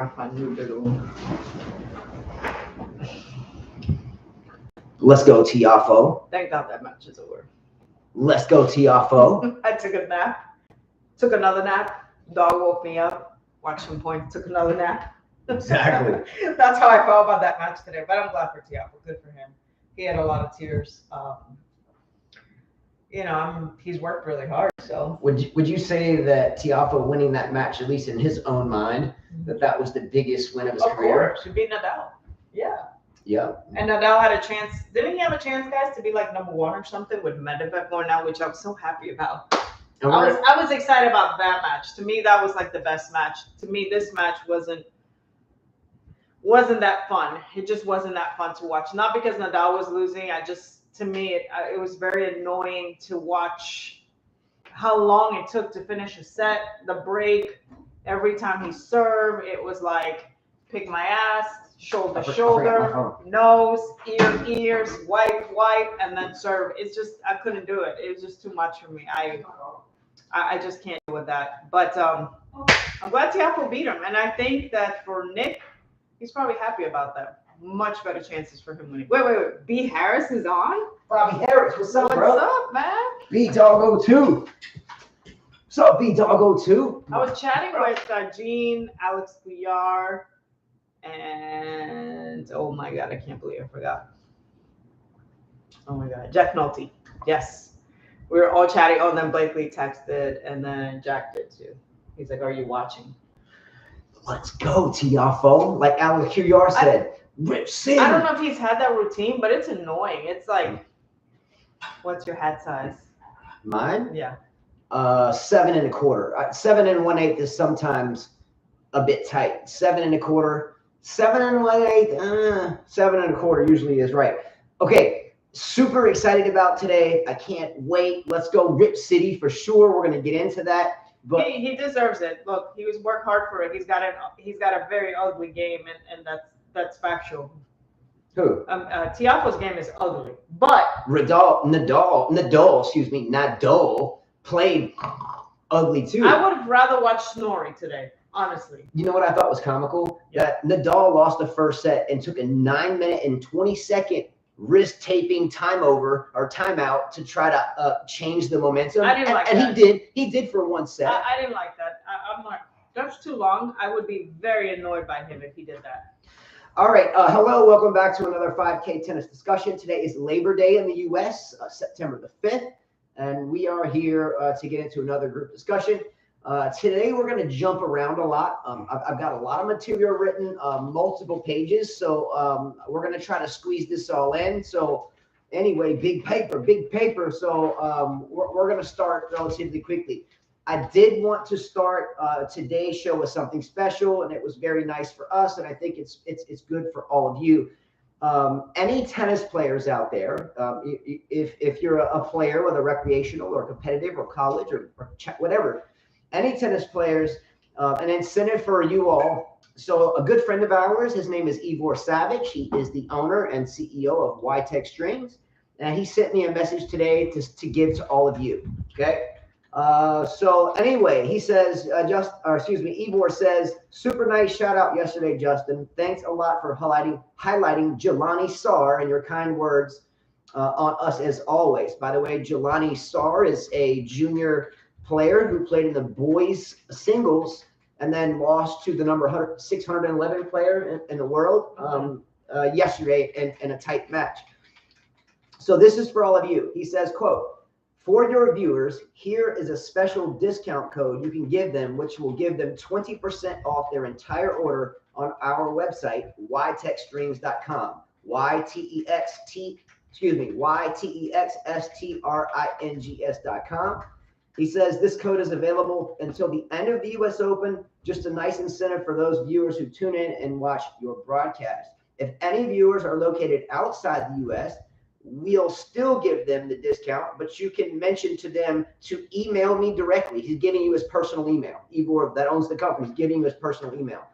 Let's go, Tiafoe. Thank God that match is over. Let's go, Tiafoe. I took a nap. Took another nap. Dog woke me up. Watched some points. Took another nap. Exactly. That's how I felt about that match today. But I'm glad for Tiafoe. Good for him. He had a lot of tears. He's worked really hard. So Would you say that Tiafoe winning that match, at least in his own mind, that was the biggest win of his career? Of course, he beat Nadal. Yeah. Yeah. And Nadal had a chance. Didn't he have a chance, guys, to be like number one or something with Medvedev going out, which I was so happy about. I was excited about that match. To me, that was like the best match. To me, this match wasn't that fun. It just wasn't that fun to watch. Not because Nadal was losing. To me, it was very annoying to watch how long it took to finish a set, the break. Every time he served, it was like pick my ass, shoulder, nose, ears, wipe, and then serve. It's just, I couldn't do it. It was just too much for me. I just can't deal with that. But I'm glad Tiafoe beat him. And I think that for Nick, he's probably happy about that. Much better chances for him winning. Wait. B. Harris is on? Bobby Harris, what's up, bro? What's up, man? B-Doggo2. What's up, B-Doggo2? I was chatting with Jean, Alex Bouillard, and oh my God, I can't believe I forgot. Oh my God, Jack Nolte. Yes. We were all chatting. Oh, and then Blakely texted, and then Jack did too. He's like, "Are you watching?" Let's go, Tiafoe. Like Alex Bouillard said, Rip City. I don't know if he's had that routine, but it's annoying. It's like, what's your hat size? Mine? Yeah. 7 1/4. 7 1/8 is sometimes a bit tight. 7 1/4. 7 1/8. 7 1/4 usually is right. Okay. Super excited about today. I can't wait. Let's go Rip City for sure. We're gonna get into that. But he deserves it. Look, he was worked hard for it. He's got a very ugly game, and that's factual. Who? Tiafoe's game is ugly, but Nadal played ugly too. I would have rather watched Snorri today, honestly. You know what I thought was comical? Yeah. That Nadal lost the first set and took a 9-minute and 20-second wrist taping timeout to try to change the momentum. I didn't like that. And he did for one set. I didn't like that. I'm like, that's too long. I would be very annoyed by him if he did that. All right. Hello. Welcome back to another 5K tennis discussion. Today is Labor Day in the U.S., September the 5th, and we are here to get into another group discussion. Today, we're going to jump around a lot. I've got a lot of material written, multiple pages, so we're going to try to squeeze this all in. So anyway, big paper. So we're going to start relatively quickly. I did want to start today's show with something special, and it was very nice for us, and I think it's good for all of you. Any tennis players out there, if you're a player, whether recreational or competitive or college or whatever, any tennis players, an incentive for you all. So a good friend of ours, his name is Igor Savage. He is the owner and CEO of Y-Tex Strings, and he sent me a message today to give to all of you. Okay. So anyway, he says, Igor says, super nice shout out yesterday, Justin. Thanks a lot for highlighting Jelani Sarr and your kind words on us as always. By the way, Jelani Sarr is a junior player who played in the boys singles and then lost to the number 611 player in the world yesterday in a tight match. So this is for all of you. He says, quote, for your viewers, here is a special discount code you can give them, which will give them 20% off their entire order on our website, ytexstrings.com. YTEXSTRINGS.com. He says this code is available until the end of the U.S. Open. Just a nice incentive for those viewers who tune in and watch your broadcast. If any viewers are located outside the U.S., we'll still give them the discount, but you can mention to them to email me directly. He's giving you his personal email. Igor, that owns the company, is giving you his personal email.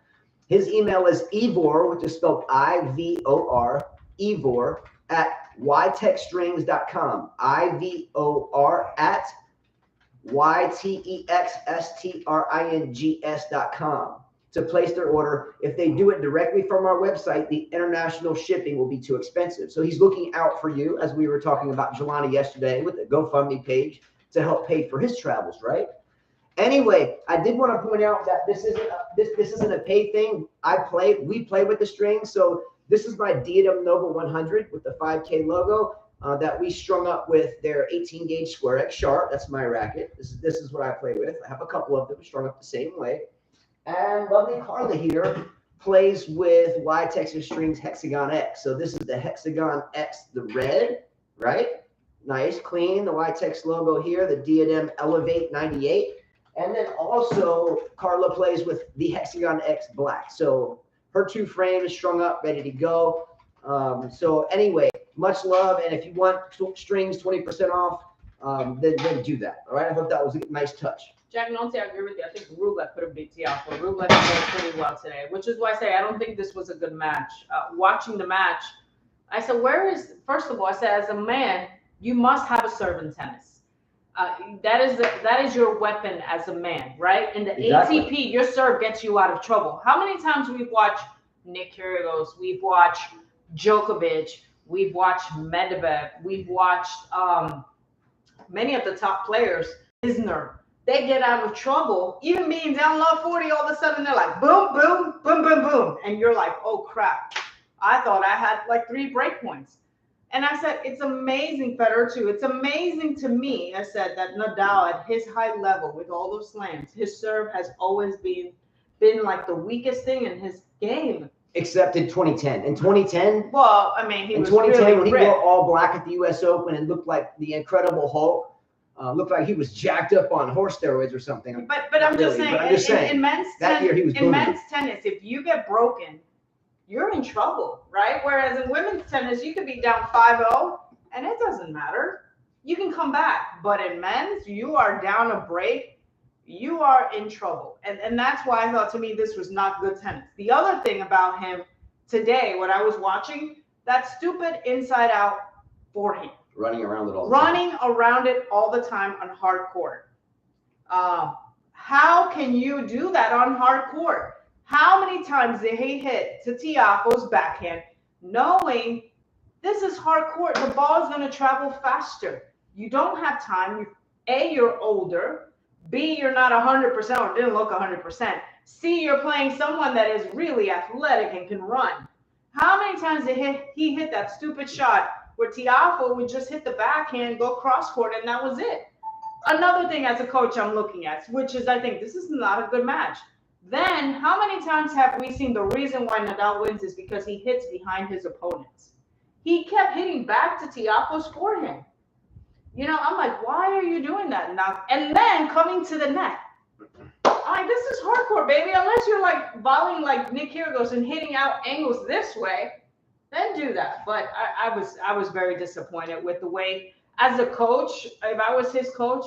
His email is Ivor, which is spelled I-V-O-R, Ivor at ytexstrings.com. I-V-O-R at YTEXSTRINGS.com. to place their order. If they do it directly from our website, the international shipping will be too expensive. So he's looking out for you, as we were talking about Jelani yesterday with the GoFundMe page to help pay for his travels, right? Anyway, I did want to point out that this isn't a paid thing. We play with the strings. So this is my Diadem Nova 100 with the 5K logo that we strung up with their 18 gauge Square X Sharp. That's my racket. This is what I play with. I have a couple of them strung up the same way. And lovely Carla here plays with Y-Tex Strings Hexagon X. So this is the Hexagon X, the red, right? Nice, clean. The Y-Tex logo here, the Diadem Elevate 98. And then also Carla plays with the Hexagon X Black. So her 2 frames strung up, ready to go. So anyway, much love. And if you want strings 20% off, then do that. All right. I hope that was a nice touch. Jack Nonte, I agree with you. I think Rublev could have beat Tiafoe. Rublev played pretty well today, which is why I say I don't think this was a good match. Watching the match, I said, first of all, I said, as a man, you must have a serve in tennis. That is your weapon as a man, right? In the exactly. ATP, your serve gets you out of trouble. How many times we've watched Nick Kyrgios, we've watched Djokovic, we've watched Medvedev, we've watched many of the top players, Isner. They get out of trouble, even being down low 40, all of a sudden they're like, boom, boom, boom, boom, boom. And you're like, oh crap. I thought I had like 3 break points. And I said, it's amazing, Federer too. It's amazing to me, I said, that Nadal at his high level with all those slams, his serve has always been like the weakest thing in his game. Except in 2010. In 2010, well, I mean, in 2010 when he wore all black at the U.S. Open and looked like the Incredible Hulk, looked like he was jacked up on horse steroids or something. But I'm just saying, in men's tennis, if you get broken, you're in trouble, right? Whereas in women's tennis, you could be down 5-0 and it doesn't matter. You can come back. But in men's, you are down a break, you are in trouble. And that's why I thought, to me, this was not good tennis. The other thing about him today, what I was watching, that stupid inside out forehand. Running around it all the time. Running around it all the time on hard court. How can you do that on hard court? How many times did he hit to Tiafoe's backhand, knowing this is hard court, the ball is going to travel faster. You don't have time. A, you're older. B, you're not 100% or didn't look 100%. C, you're playing someone that is really athletic and can run. How many times did he hit that stupid shot where Tiafoe would just hit the backhand, go cross court, and that was it? Another thing as a coach I'm looking at, which is I think this is not a good match. Then, how many times have we seen the reason why Nadal wins is because he hits behind his opponents? He kept hitting back to Tiafoe's forehand. You know, I'm like, why are you doing that now? And then coming to the net. I'm like, this is hardcore, baby. Unless you're like volleying like Nick Kyrgios and hitting out angles this way, then do that. But I was very disappointed with the way, as a coach, if I was his coach,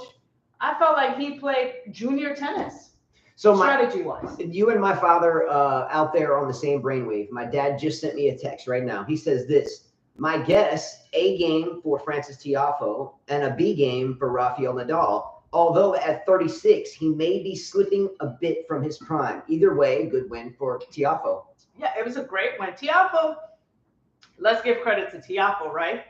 I felt like he played junior tennis. So strategy-wise, you and my father out there on the same brainwave. My dad just sent me a text right now. He says this: my guess, A game for Frances Tiafoe and a B game for Rafael Nadal. Although at 36, he may be slipping a bit from his prime. Either way, good win for Tiafoe. Yeah, it was a great win. Tiafoe, let's give credit to Tiafoe, right?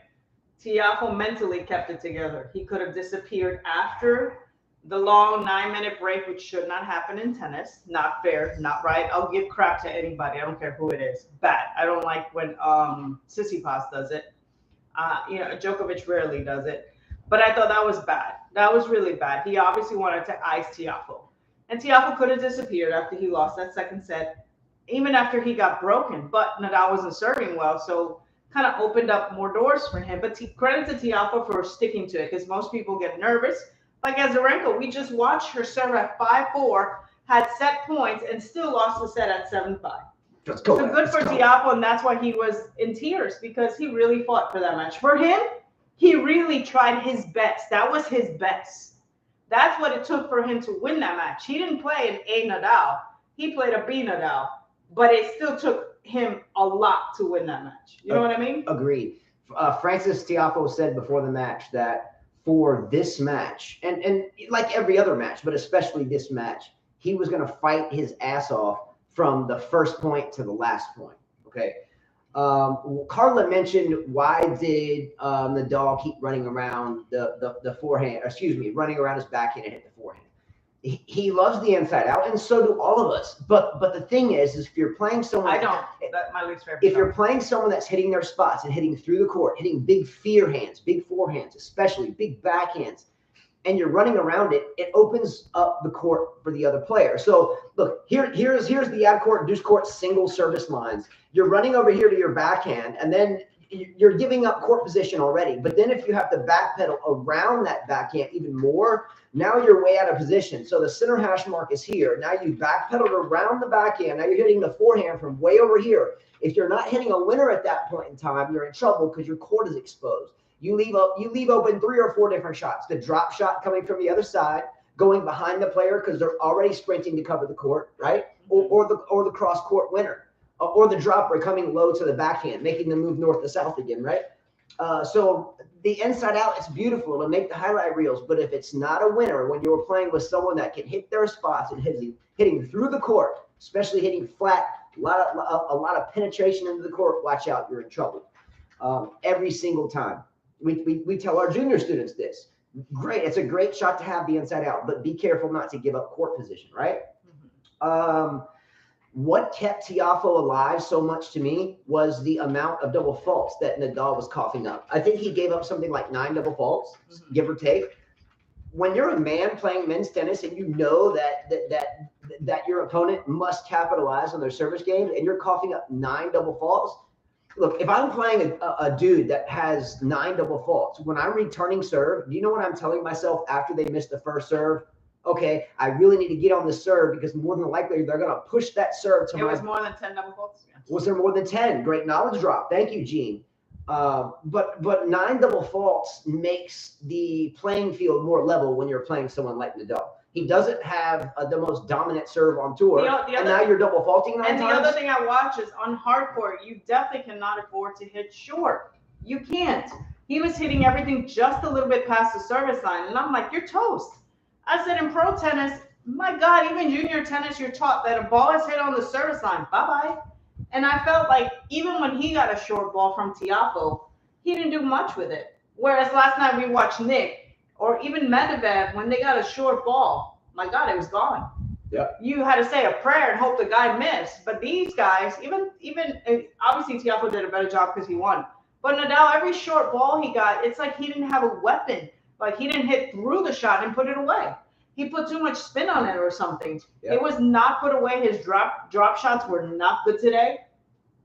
Tiafoe mentally kept it together. He could have disappeared after the long 9-minute break, which should not happen in tennis. Not fair, not right. I'll give crap to anybody. I don't care who it is. Bad. I don't like when Tsitsipas does it. You know, Djokovic rarely does it. But I thought that was bad. That was really bad. He obviously wanted to ice Tiafoe. And Tiafoe could have disappeared after he lost that second set, even after he got broken. But Nadal wasn't serving well, so kind of opened up more doors for him. But credit to Tiafoe for sticking to it, because most people get nervous. Like Azarenka, we just watched her serve at 5-4, had set points, and still lost the set at 7-5. Let's go. So good for Tiafoe, and that's why he was in tears, because he really fought for that match. For him, he really tried his best. That was his best. That's what it took for him to win that match. He didn't play an A Nadal. He played a B Nadal, but it still took him a lot to win that match. You know what I mean? Agreed. Frances Tiafoe said before the match that for this match, and like every other match, but especially this match, he was going to fight his ass off from the first point to the last point. Okay. Carla mentioned, why did Nadal keep running around the forehand, running around his backhand and hit the forehand? He loves the inside out, and so do all of us. But the thing is if you're playing someone, I don't. That's my least favorite. If you're playing someone that's hitting their spots and hitting through the court, hitting big fear hands, big forehands, especially big backhands, and you're running around it, it opens up the court for the other player. So look, here's the ad court, deuce court single service lines. You're running over here to your backhand, and then you're giving up court position already. But then if you have to backpedal around that backhand even more, now you're way out of position. So the center hash mark is here. Now you backpedaled around the backhand. Now you're hitting the forehand from way over here. If you're not hitting a winner at that point in time, you're in trouble because your court is exposed. You leave open 3 or 4 different shots. The drop shot coming from the other side, going behind the player because they're already sprinting to cover the court, right? Or the cross court winner. Or the dropper coming low to the backhand, making them move north to south again, right? So the inside out, it's beautiful. It'll make the highlight reels. But if it's not a winner, when you're playing with someone that can hit their spots and hitting through the court, especially hitting flat, a lot of penetration into the court, watch out, you're in trouble. Every single time. We tell our junior students this. Great, it's a great shot to have the inside out, but be careful not to give up court position, right? What kept Tiafoe alive so much to me was the amount of double faults that Nadal was coughing up. I think he gave up something like 9 double faults, give or take. When you're a man playing men's tennis and you know that your opponent must capitalize on their service game and you're coughing up 9 double faults, look, if I'm playing a dude that has 9 double faults, when I'm returning serve, do you know what I'm telling myself after they miss the first serve? Okay, I really need to get on the serve because more than likely they're going to push that serve to It was more than 10 double faults? Yeah. Was there more than 10? Great knowledge drop. Thank you, Gene. But 9 double faults makes the playing field more level when you're playing someone like Nadal. He doesn't have the most dominant serve on tour, and now you're double faulting 9 times. And the other thing I watch is on hardcourt, you definitely cannot afford to hit short. You can't. He was hitting everything just a little bit past the service line, and I'm like, you're toast. I said in pro tennis, my God, even junior tennis, you're taught that a ball is hit on the service line. Bye-bye. And I felt like even when he got a short ball from Tiafoe, he didn't do much with it. Whereas last night we watched Nick or even Medvedev, when they got a short ball, my God, it was gone. Yeah. You had to say a prayer and hope the guy missed. But these guys, even obviously Tiafoe did a better job because he won. But Nadal, every short ball he got, it's like he didn't have a weapon. Like he didn't hit through the shot and put it away. He put too much spin on it or something. Yep. It was not put away. His drop shots were not good today.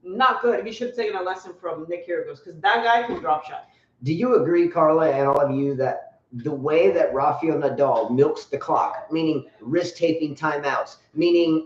Not good. He should have taken a lesson from Nick Kyrgios because that guy can drop shots. Do you agree, Carla, and all of you, that the way that Rafael Nadal milks the clock, meaning wrist taping timeouts, meaning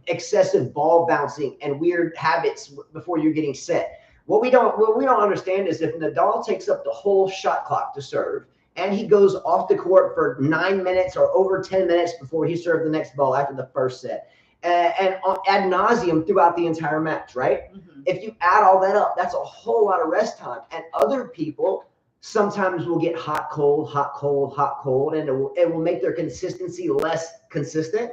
excessive ball bouncing and weird habits before you're getting set? What we don't understand is if Nadal takes up the whole shot clock to serve, and he goes off the court for 9 minutes or over 10 minutes before he served the next ball after the first set, and ad nauseum throughout the entire match, right? Mm-hmm. If you add all that up, that's a whole lot of rest time. And other people sometimes will get hot, cold, hot, cold, hot, cold, and it will make their consistency less consistent.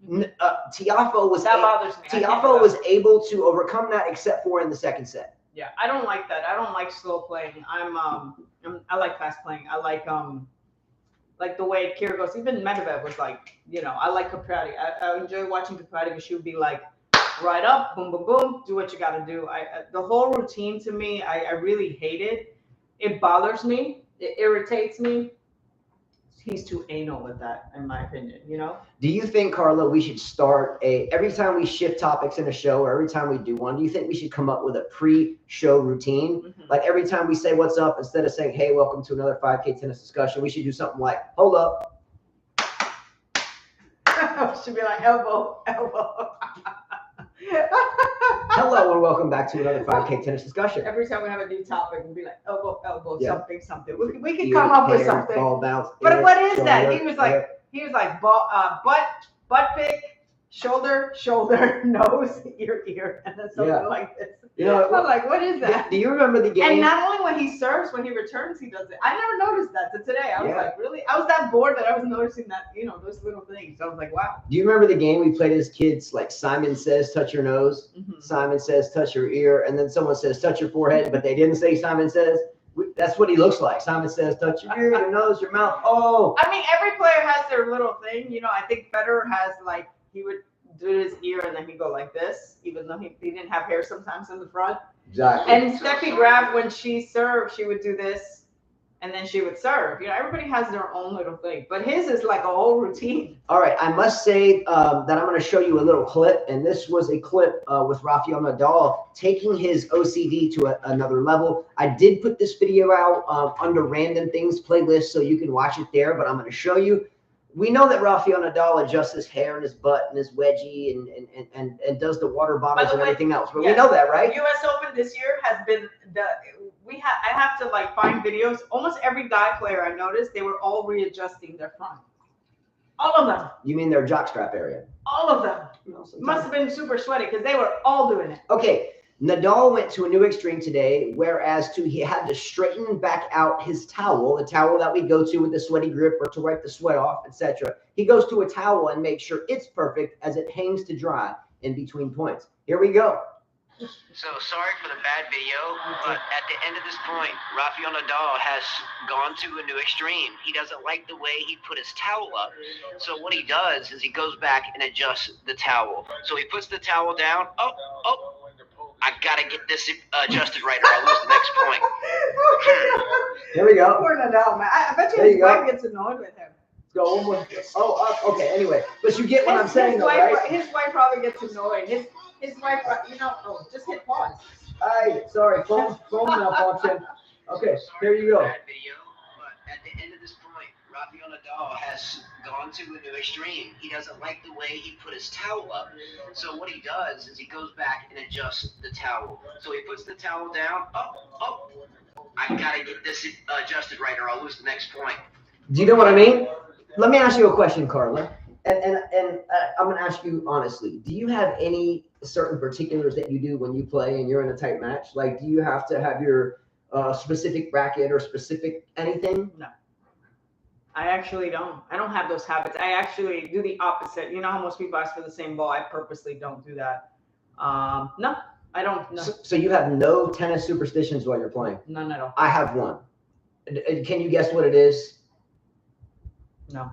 Tiafoe was able to overcome that, except for in the second set. Yeah, I don't like that. I don't like slow playing. I like fast playing. I like the way Kyrgios, even Medvedev was like, I like Caprati. I enjoy watching Caprati because she would be like, right up, boom, boom, boom, do what you got to do. The whole routine to me, I really hate it. It bothers me. It irritates me. He's too anal with that, in my opinion, Do you think, Carla, we should start every time we shift topics in a show or every time we do one, do you think we should come up with a pre-show routine? Mm-hmm. Like every time we say what's up, instead of saying, hey, welcome to another 5K tennis discussion, we should do something like, hold up. Should be like elbow. Hello and welcome back to another 5K tennis discussion. Every time we have a new topic, we'll be like elbow, something. We could come up with something. Ball bounce. But what is that? He was like butt pick, shoulder, nose, ear, and then something like this. I'm like, what is that? Do you remember the game? And not only when he serves, when he returns, he does it. I never noticed that to today. I was like, really? I was that bored that I was noticing that, those little things. I was like, wow. Do you remember the game we played as kids? Like Simon says, touch your nose. Simon says, touch your ear. And then someone says, touch your forehead, but they didn't say Simon says. That's what he looks like. Simon says, touch your ear, your nose, your mouth. Oh. I mean, every player has their little thing. I think Federer has, like, he would do his ear and then he'd go like this, even though he didn't have hair sometimes in the front. Exactly. And Steffi Graf, when she served, she would do this and then she would serve. Everybody has their own little thing, but his is like a whole routine. All right, I must say that I'm going to show you a little clip, and this was a clip with Rafael Nadal taking his OCD to another level. I did put this video out under random things playlist, so you can watch it there, but I'm going to show you. We know that Rafael Nadal adjusts his hair and his butt and his wedgie and does the water bottles and everything else. But we know that, right? U.S. Open this year has been I have to like find videos. Almost every guy player I noticed, they were all readjusting their front. All of them. You mean their jockstrap area? All of them. Must have been super sweaty because they were all doing it. Okay. Nadal went to a new extreme today, whereas he had to straighten back out his towel, the towel that we go to with the sweaty grip or to wipe the sweat off, etc. He goes to a towel and makes sure it's perfect as it hangs to dry in between points. Here we go. So sorry for the bad video, but at the end of this point, Rafael Nadal has gone to a new extreme. He doesn't like the way he put his towel up. So what he does is he goes back and adjusts the towel. So he puts the towel down. Oh. I gotta get this adjusted right or I'll lose the next point. Here we go. Poor Nadal, man. I bet you his wife gets annoyed with him. Go one more. Oh, okay. Anyway, but you get what I'm saying, though, right? His wife probably gets annoyed. His wife, just hit pause. Sorry, phone malfunction. Okay, here you go. Bad video, but at the end of this point, Rafael Nadal has gone to a new extreme. He doesn't like the way he put his towel up. So what he does is he goes back and adjusts the towel. So he puts the towel down. Oh. I gotta get this adjusted right or I'll lose the next point. Do you know what I mean? Let me ask you a question, Carla. And I'm going to ask you honestly, do you have any certain particulars that you do when you play and you're in a tight match? Like, do you have to have your specific bracket or specific anything? No. I actually don't. I don't have those habits. I actually do the opposite. You know how most people ask for the same ball? I purposely don't do that. No, I don't. No. So you have no tennis superstitions while you're playing? None at all. I have one. Can you guess what it is? No.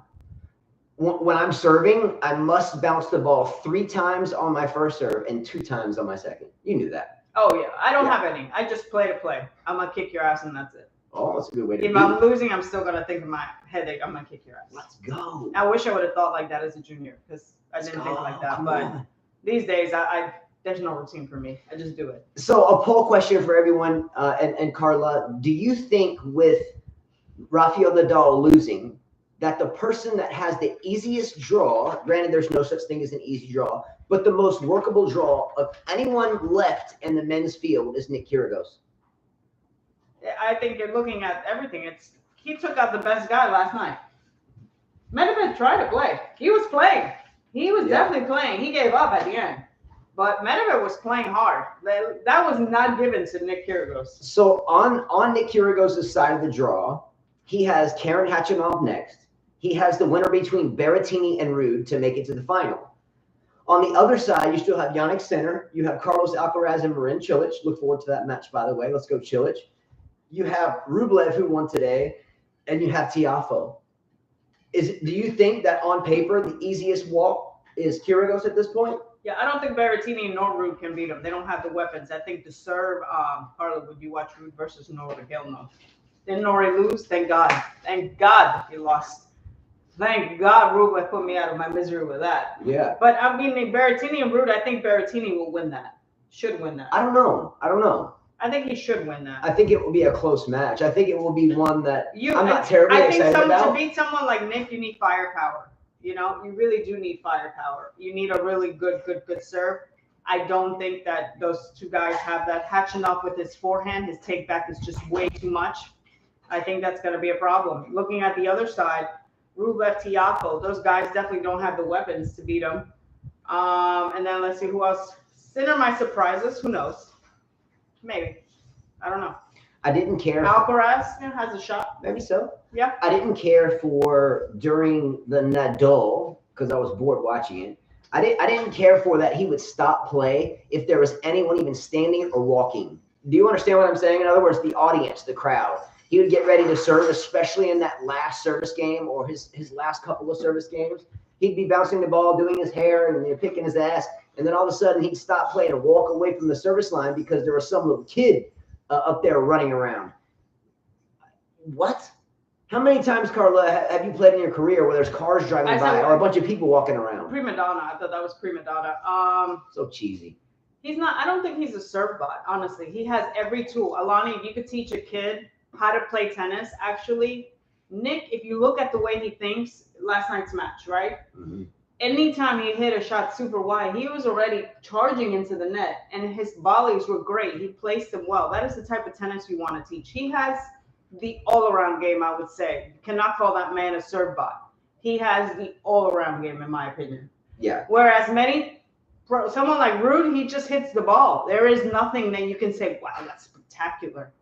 When I'm serving, I must bounce the ball 3 times on my first serve and 2 times on my second. You knew that. Oh, yeah. I don't have any. I just play to play. I'm going to kick your ass and that's it. Oh, that's a good way to If I'm losing, I'm still going to think of my headache. I'm going to kick your ass. Let's go. I wish I would have thought like that as a junior because I didn't think like that. But these days, there's no routine for me. I just do it. So a poll question for everyone and Carla. Do you think with Rafael Nadal losing, that the person that has the easiest draw, granted there's no such thing as an easy draw, but the most workable draw of anyone left in the men's field is Nick Kyrgios? I think you're looking at everything. He took out the best guy last night. Medvedev tried to play. He was playing. He was definitely playing. He gave up at the end. But Medvedev was playing hard. That was not given to Nick Kyrgios. So on Nick Kyrgios' side of the draw, he has Karen Khachanov next. He has the winner between Berrettini and Ruud to make it to the final. On the other side, you still have Jannik Sinner. You have Carlos Alcaraz and Marin Cilic. Look forward to that match, by the way. Let's go Cilic. You have Rublev, who won today, and you have Tiafoe. Do you think that on paper, the easiest walk is Kyrgios at this point? Yeah, I don't think Berrettini nor Ruud can beat him. They don't have the weapons. I think to serve, Carla, would you watch Ruud versus Norrie? Hell no. Didn't Norrie lose? Thank God. Thank God he lost. Thank God Rublev put me out of my misery with that. Yeah. But I mean, Berrettini and Ruud, I think Berrettini will win that. Should win that. I don't know. I think he should win that. I think it will be a close match. I think it will be one that I'm not terribly excited about. To beat someone like Nick, you need firepower. You know, you really do need firepower. You need a really good serve. I don't think that those two guys have that. Khachanov with his forehand, his take back is just way too much. I think that's going to be a problem. Looking at the other side, Rublev, Tiafoe, those guys definitely don't have the weapons to beat him. And then let's see who else. Center my surprises. Who knows? Maybe. I don't know. I didn't care. Alcaraz has a shot. Maybe so. Yeah. I didn't care for during the Nadal because I was bored watching it. I didn't care for that he would stop play if there was anyone even standing or walking. Do you understand what I'm saying? In other words, the audience, the crowd. He would get ready to serve, especially in that last service game or his last couple of service games. He'd be bouncing the ball, doing his hair, and picking his ass. And then all of a sudden, he'd stop playing and walk away from the service line because there was some little kid up there running around. What? How many times, Carla, have you played in your career where there's cars driving by or a bunch of people walking around? Prima donna. I thought that was prima donna. So cheesy. He's not. I don't think he's a serve bot. Honestly, he has every tool. Alani, if you could teach a kid how to play tennis, actually, Nick, if you look at the way he thinks, last night's match, right? Mm-hmm. Anytime he hit a shot super wide, he was already charging into the net, and his volleys were great. He placed them well. That is the type of tennis you want to teach. He has the all-around game, I would say. You cannot call that man a serve bot. He has the all-around game, in my opinion. Yeah. Whereas someone like Ruud, he just hits the ball. There is nothing that you can say, wow, that's spectacular.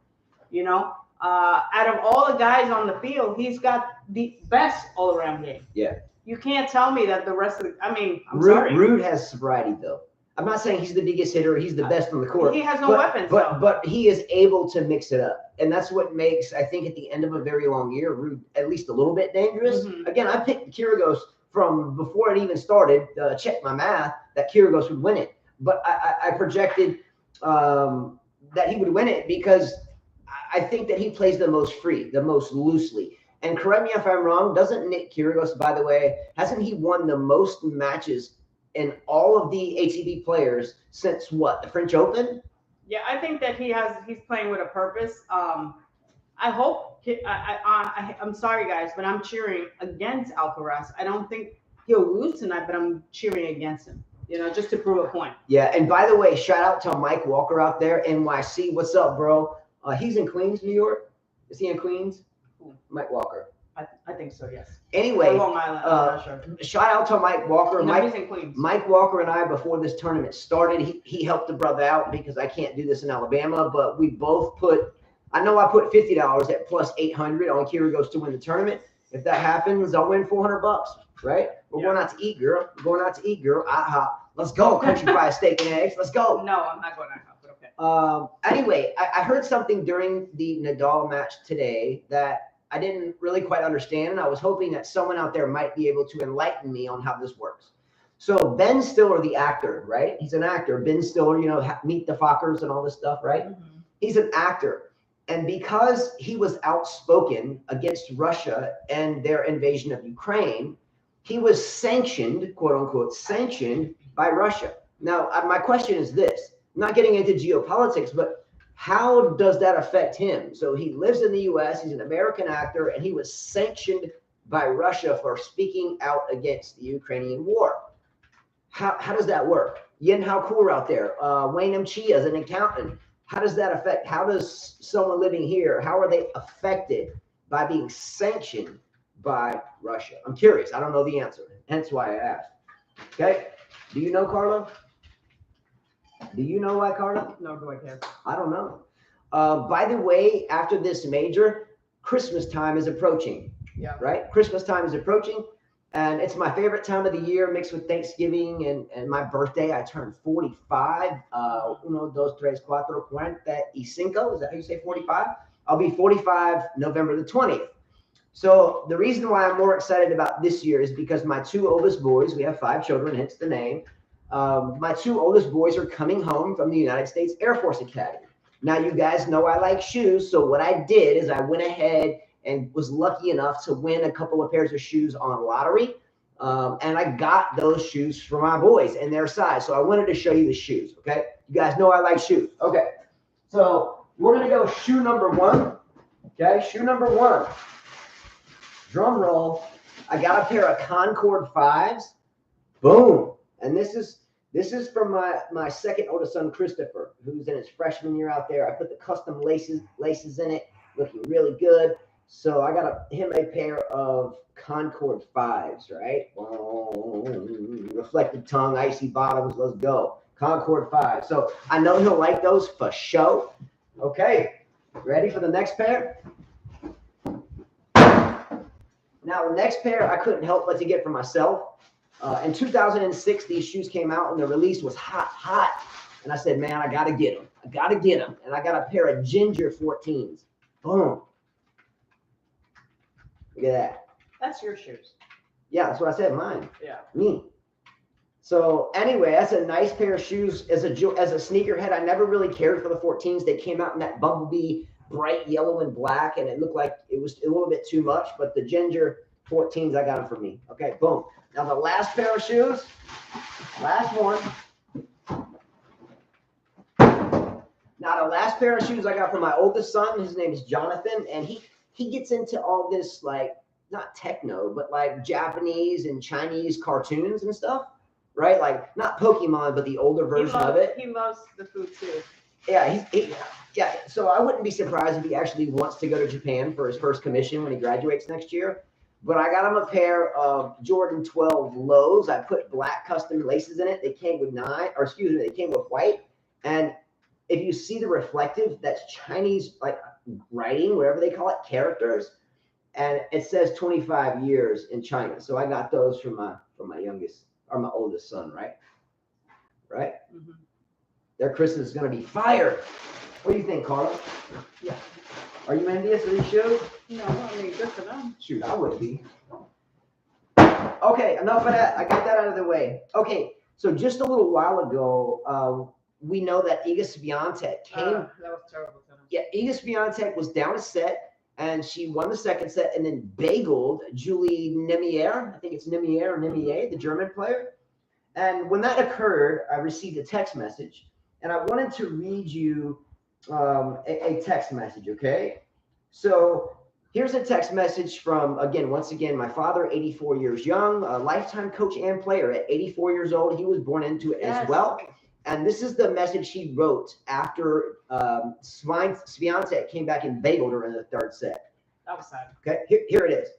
You know, out of all the guys on the field, he's got the best all-around game. Yeah. You can't tell me that the rest of the, I mean, I'm sorry. Ruud has sobriety, though. I'm not saying he's the biggest hitter. He's the best on the court. He has no weapons, but he is able to mix it up. And that's what makes, I think, at the end of a very long year, Ruud at least a little bit dangerous. Mm-hmm. Again, I picked Kyrgios from before it even started, check my math, that Kyrgios would win it. But I projected that he would win it because I think that he plays the most free, the most loosely. And correct me if I'm wrong, doesn't Nick Kyrgios, by the way, hasn't he won the most matches in all of the ATP players since what, the French Open? Yeah, I think that he's playing with a purpose. I hope, I'm sorry guys, but I'm cheering against Alcaraz. I don't think he'll lose tonight, but I'm cheering against him, you know, just to prove a point. Yeah, and by the way, shout out to Mike Walker out there, NYC. What's up, bro? He's in Queens, New York. Is he in Queens? Mike Walker. I think so, yes. Anyway, Long Island, I'm not sure. Shout out to Mike Walker. No, he's in Queens. Mike Walker and I, before this tournament started, he helped the brother out because I can't do this in Alabama, but we both put, I know I put $50 at plus 800 on Kyrgios to win the tournament. If that happens, I'll win $400, right? We're going out to eat, girl. We're going out to eat, girl. Let's go. Country fried steak and eggs. Let's go. No, I'm not going out. Okay. Anyway, I heard something during the Nadal match today that I didn't really quite understand, and I was hoping that someone out there might be able to enlighten me on how this works. So Ben Stiller, the actor, right? He's an actor. Ben Stiller, you know, Meet the Fockers and all this stuff, right? Mm-hmm. He's an actor. And because he was outspoken against Russia and their invasion of Ukraine, he was sanctioned, quote unquote, sanctioned by Russia. Now, my question is this, I'm not getting into geopolitics, but how does that affect him? So he lives in the U.S., he's an American actor, and he was sanctioned by Russia for speaking out against the Ukrainian war. How does that work? Yin Hao Kur out there, Wayne M. Chia as an accountant. How does that affect? How does someone living here, how are they affected by being sanctioned by Russia? I'm curious. I don't know the answer. Hence why I asked. Okay. Do you know, Carlo? Do you know why, Carla? No, go ahead. I don't know. By the way, after this major, Christmas time is approaching. Yeah. Right? Christmas time is approaching, and it's my favorite time of the year mixed with Thanksgiving and my birthday. I turned 45. Uno, dos, tres, cuatro, 45. Is that how you say 45? I'll be 45 November the 20th. So the reason why I'm more excited about this year is because my two oldest boys, we have 5 children, hence the name. My 2 oldest boys are coming home from the United States Air Force Academy. Now, you guys know I like shoes, so what I did is I went ahead and was lucky enough to win a couple of pairs of shoes on lottery, and I got those shoes for my boys and their size, so I wanted to show you the shoes, okay? You guys know I like shoes. Okay, so we're going to go shoe number 1, okay? Shoe number 1. Drum roll. I got a pair of Concord 5s. Boom. And this is from my second oldest son, Christopher, who's in his freshman year out there. I put the custom laces in it, looking really good. So I got him a pair of Concord 5s, right? Reflective tongue, icy bottoms. Let's go. Concord 5. So I know he'll like those for show. Okay, ready for the next pair? Now, the next pair I couldn't help but to get for myself. In 2006, these shoes came out and the release was hot. And I said, man, I got to get them. I got to get them. And I got a pair of Ginger 14s. Boom. Look at that. That's your shoes. Yeah, that's what I said, mine. Yeah. Me. So anyway, that's a nice pair of shoes. As a sneakerhead, I never really cared for the 14s. They came out in that bumblebee bright yellow and black, and it looked like it was a little bit too much, but the Ginger 14s, I got them for me. Okay, boom. Now the last pair of shoes, last one. Now the last pair of shoes I got from my oldest son, his name is Jonathan, and he gets into all this, like, not techno, but like Japanese and Chinese cartoons and stuff, right? Like not Pokemon, but the older version of it. He loves the food too. Yeah, yeah. So I wouldn't be surprised if he actually wants to go to Japan for his first commission when he graduates next year. But I got him a pair of Jordan 12 lows. I put black custom laces in it. They came with they came with white. And if you see the reflective, that's Chinese, like, writing, whatever they call it, characters. And it says 25 years in China. So I got those from my youngest or my oldest son, right? Right? Mm-hmm. Their Christmas is going to be fire. What do you think, Carla? Yeah. Are you envious of these shoes? No, I mean, good for them. Shoot, I would be. Okay, enough of that. I got that out of the way. Okay, so just a little while ago, we know that Iga Swiatek came. That was terrible. Yeah, Iga Swiatek was down a set, and she won the second set, and then bageled Julie Nemier. I think it's Nemier or Nemier, the German player. And when that occurred, I received a text message, and I wanted to read you a text message, okay? So here's a text message from, once again, my father, 84 years young, a lifetime coach and player at 84 years old. He was born into it as well. And this is the message he wrote after Swiatek came back and bageled her in the third set. That was sad. Okay, here it is.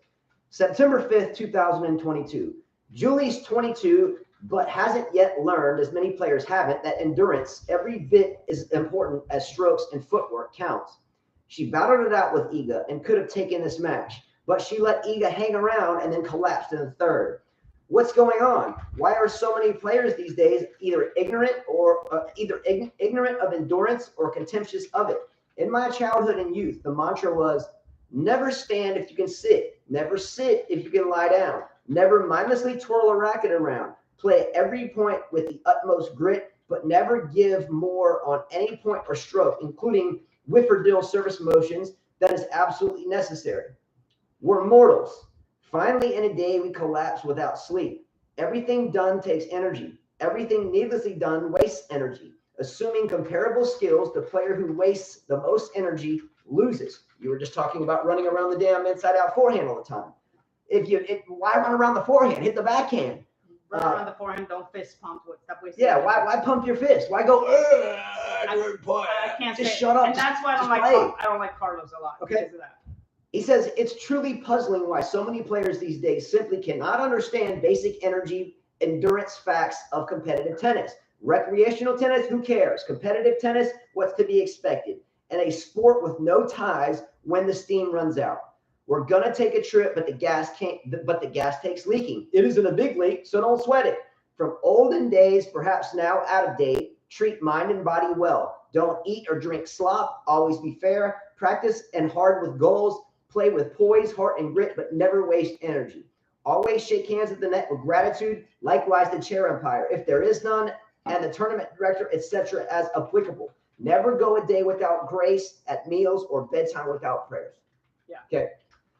September 5th, 2022. Julie's 22, but hasn't yet learned, as many players haven't, that endurance every bit is important as strokes and footwork counts. She battled it out with Iga and could have taken this match, but she let Iga hang around and then collapsed in the third. What's going on? Why are so many players these days either ignorant of endurance or contemptuous of it? In my childhood and youth, the mantra was, never stand if you can sit, never sit if you can lie down, never mindlessly twirl a racket around, play every point with the utmost grit, but never give more on any point or stroke, including whiff-or-dill service motions that is absolutely necessary. We're mortals. Finally, in a day, we collapse without sleep. Everything done takes energy. Everything needlessly done wastes energy. Assuming comparable skills, the player who wastes the most energy loses. You were just talking about running around the damn inside-out forehand all the time. Why run around the forehand? Hit the backhand. Run around the forehand, don't fist pump. Yeah, why pump your fist? Why go, I can't just say shut up. And that's why I don't like Carlos a lot. Okay. Because of that. He says, it's truly puzzling why so many players these days simply cannot understand basic energy endurance facts of competitive tennis. Recreational tennis, who cares? Competitive tennis, what's to be expected? And a sport with no ties when the steam runs out. We're going to take a trip, but the gas takes leaking. It isn't a big leak, so don't sweat it. From olden days, perhaps now out of date, treat mind and body well. Don't eat or drink slop. Always be fair. Practice and hard with goals. Play with poise, heart, and grit, but never waste energy. Always shake hands at the net with gratitude. Likewise, the chair umpire, if there is none, and the tournament director, etc., as applicable. Never go a day without grace at meals or bedtime without prayers. Yeah. Okay.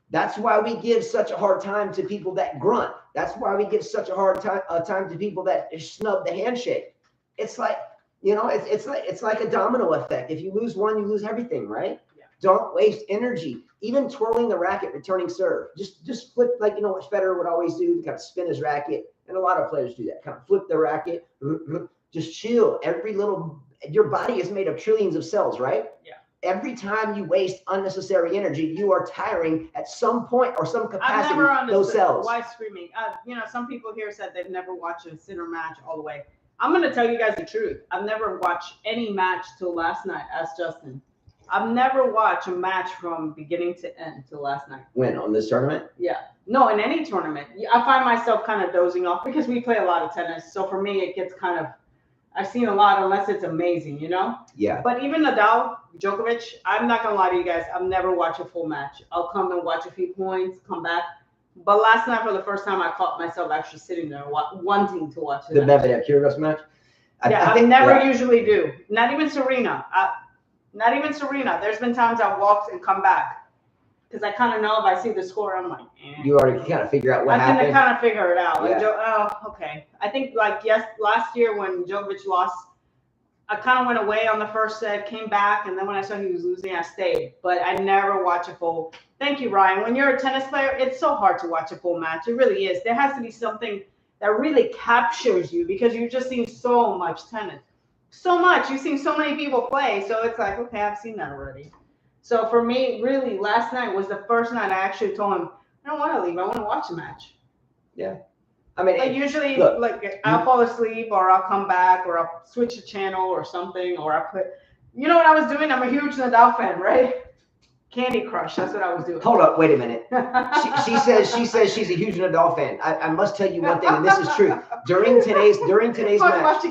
That's why we give such a hard time to people that grunt. That's why we give such a hard time to people that snub the handshake. It's like, it's like a domino effect. If you lose one, you lose everything, right? Yeah. Don't waste energy. Even twirling the racket, returning serve. Just flip, like, what Federer would always do, kind of spin his racket. And a lot of players do that. Kind of flip the racket. Just chill. Your body is made of trillions of cells, right? Yeah. every time you waste unnecessary energy, you are tiring at some point or some capacity. I've never understood those cells. why screaming. You know, some people here said they've never watched a sinner match all the way. I'm going to tell you guys the truth. I've never watched any match till last night. Ask Justin. I've never watched a match from beginning to end till last night. When? On this tournament? Yeah. No, in any tournament. I find myself kind of dozing off because we play a lot of tennis. So for me, it gets kind of, I've seen a lot unless it's amazing, you know? Yeah. But even Nadal, Djokovic, I'm not going to lie to you guys. I've never watched a full match. I'll come and watch a few points, come back. But last night, for the first time, I caught myself actually sitting there wanting to watch the Medvedev Kyrgios match. I never usually do. Not even Serena. Not even Serena. There's been times I've walked and come back because I kind of know if I see the score, I'm like, eh. You already kind of figure out what happened. I can kind of figure it out. Like, Yeah. Okay. I think last year when Djokovic lost, I kind of went away on the first set, came back, and then when I saw he was losing, I stayed. But I never watch a full. Thank you, Ryan. When you're a tennis player, it's so hard to watch a full match. It really is. There has to be something that really captures you because you've just seen so much tennis. So much. You've seen so many people play. So it's like, okay, I've seen that already. So for me, really, last night was the first night I actually told him, I don't want to leave. I want to watch the match. Yeah. I mean, like usually, I'll fall asleep or I'll come back or I'll switch the channel or something or I'll put, you know what I was doing? I'm a huge Nadal fan, right? Candy Crush. That's what I was doing. Hold up, wait a minute. She says she's a huge Nadal fan. I must tell you one thing, and this is true. During today's match,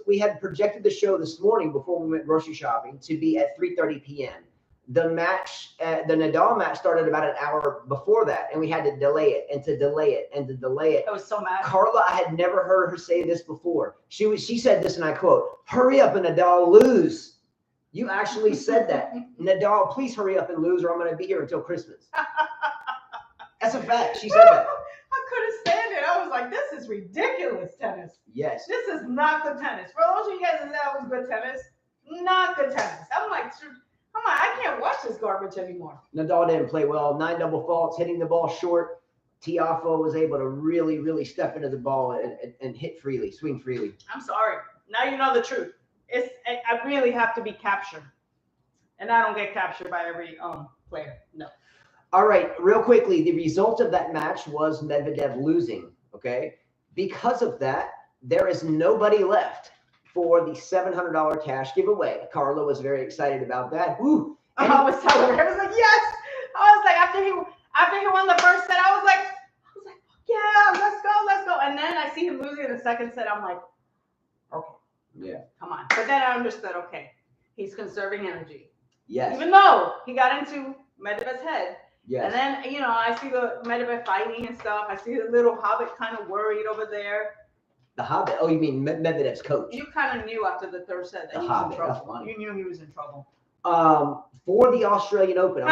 we had projected the show this morning before we went grocery shopping to be at 3:30 p.m. The match, the Nadal match, started about an hour before that, and we had to delay it and to delay it and to delay it. I was so mad. Carla, I had never heard her say this before. She said this, and I quote, "Hurry up and Nadal lose." You actually said that. Nadal, please hurry up and lose, or I'm going to be here until Christmas. That's a fact. She said that. I couldn't stand it. I was like, this is ridiculous tennis. Yes. This is not good tennis. For those of you guys that said that was good tennis, not good tennis. I'm like, come on, I can't watch this garbage anymore. Nadal didn't play well. 9 double faults, hitting the ball short. Tiafoe was able to really, really step into the ball and hit freely, swing freely. I'm sorry. Now you know the truth. I really have to be captured, and I don't get captured by every player. No. All right, real quickly, the result of that match was Medvedev losing. Okay, because of that, there is nobody left for the $700 cash giveaway. Carla was very excited about that. Woo! I was telling her, I was like, yes. I was like, after he won the first set, I was like, yeah, let's go. And then I see him losing in the second set. I'm like, okay. Yeah. Come on. But then I understood, okay, he's conserving energy. Yes. Even though he got into Medvedev's head. Yes. And then, you know, I see the Medvedev fighting and stuff. I see the little Hobbit kind of worried over there. The Hobbit? Oh, you mean Medvedev's coach? You kind of knew after the third set that he was in trouble. You knew he was in trouble. For the Australian Open.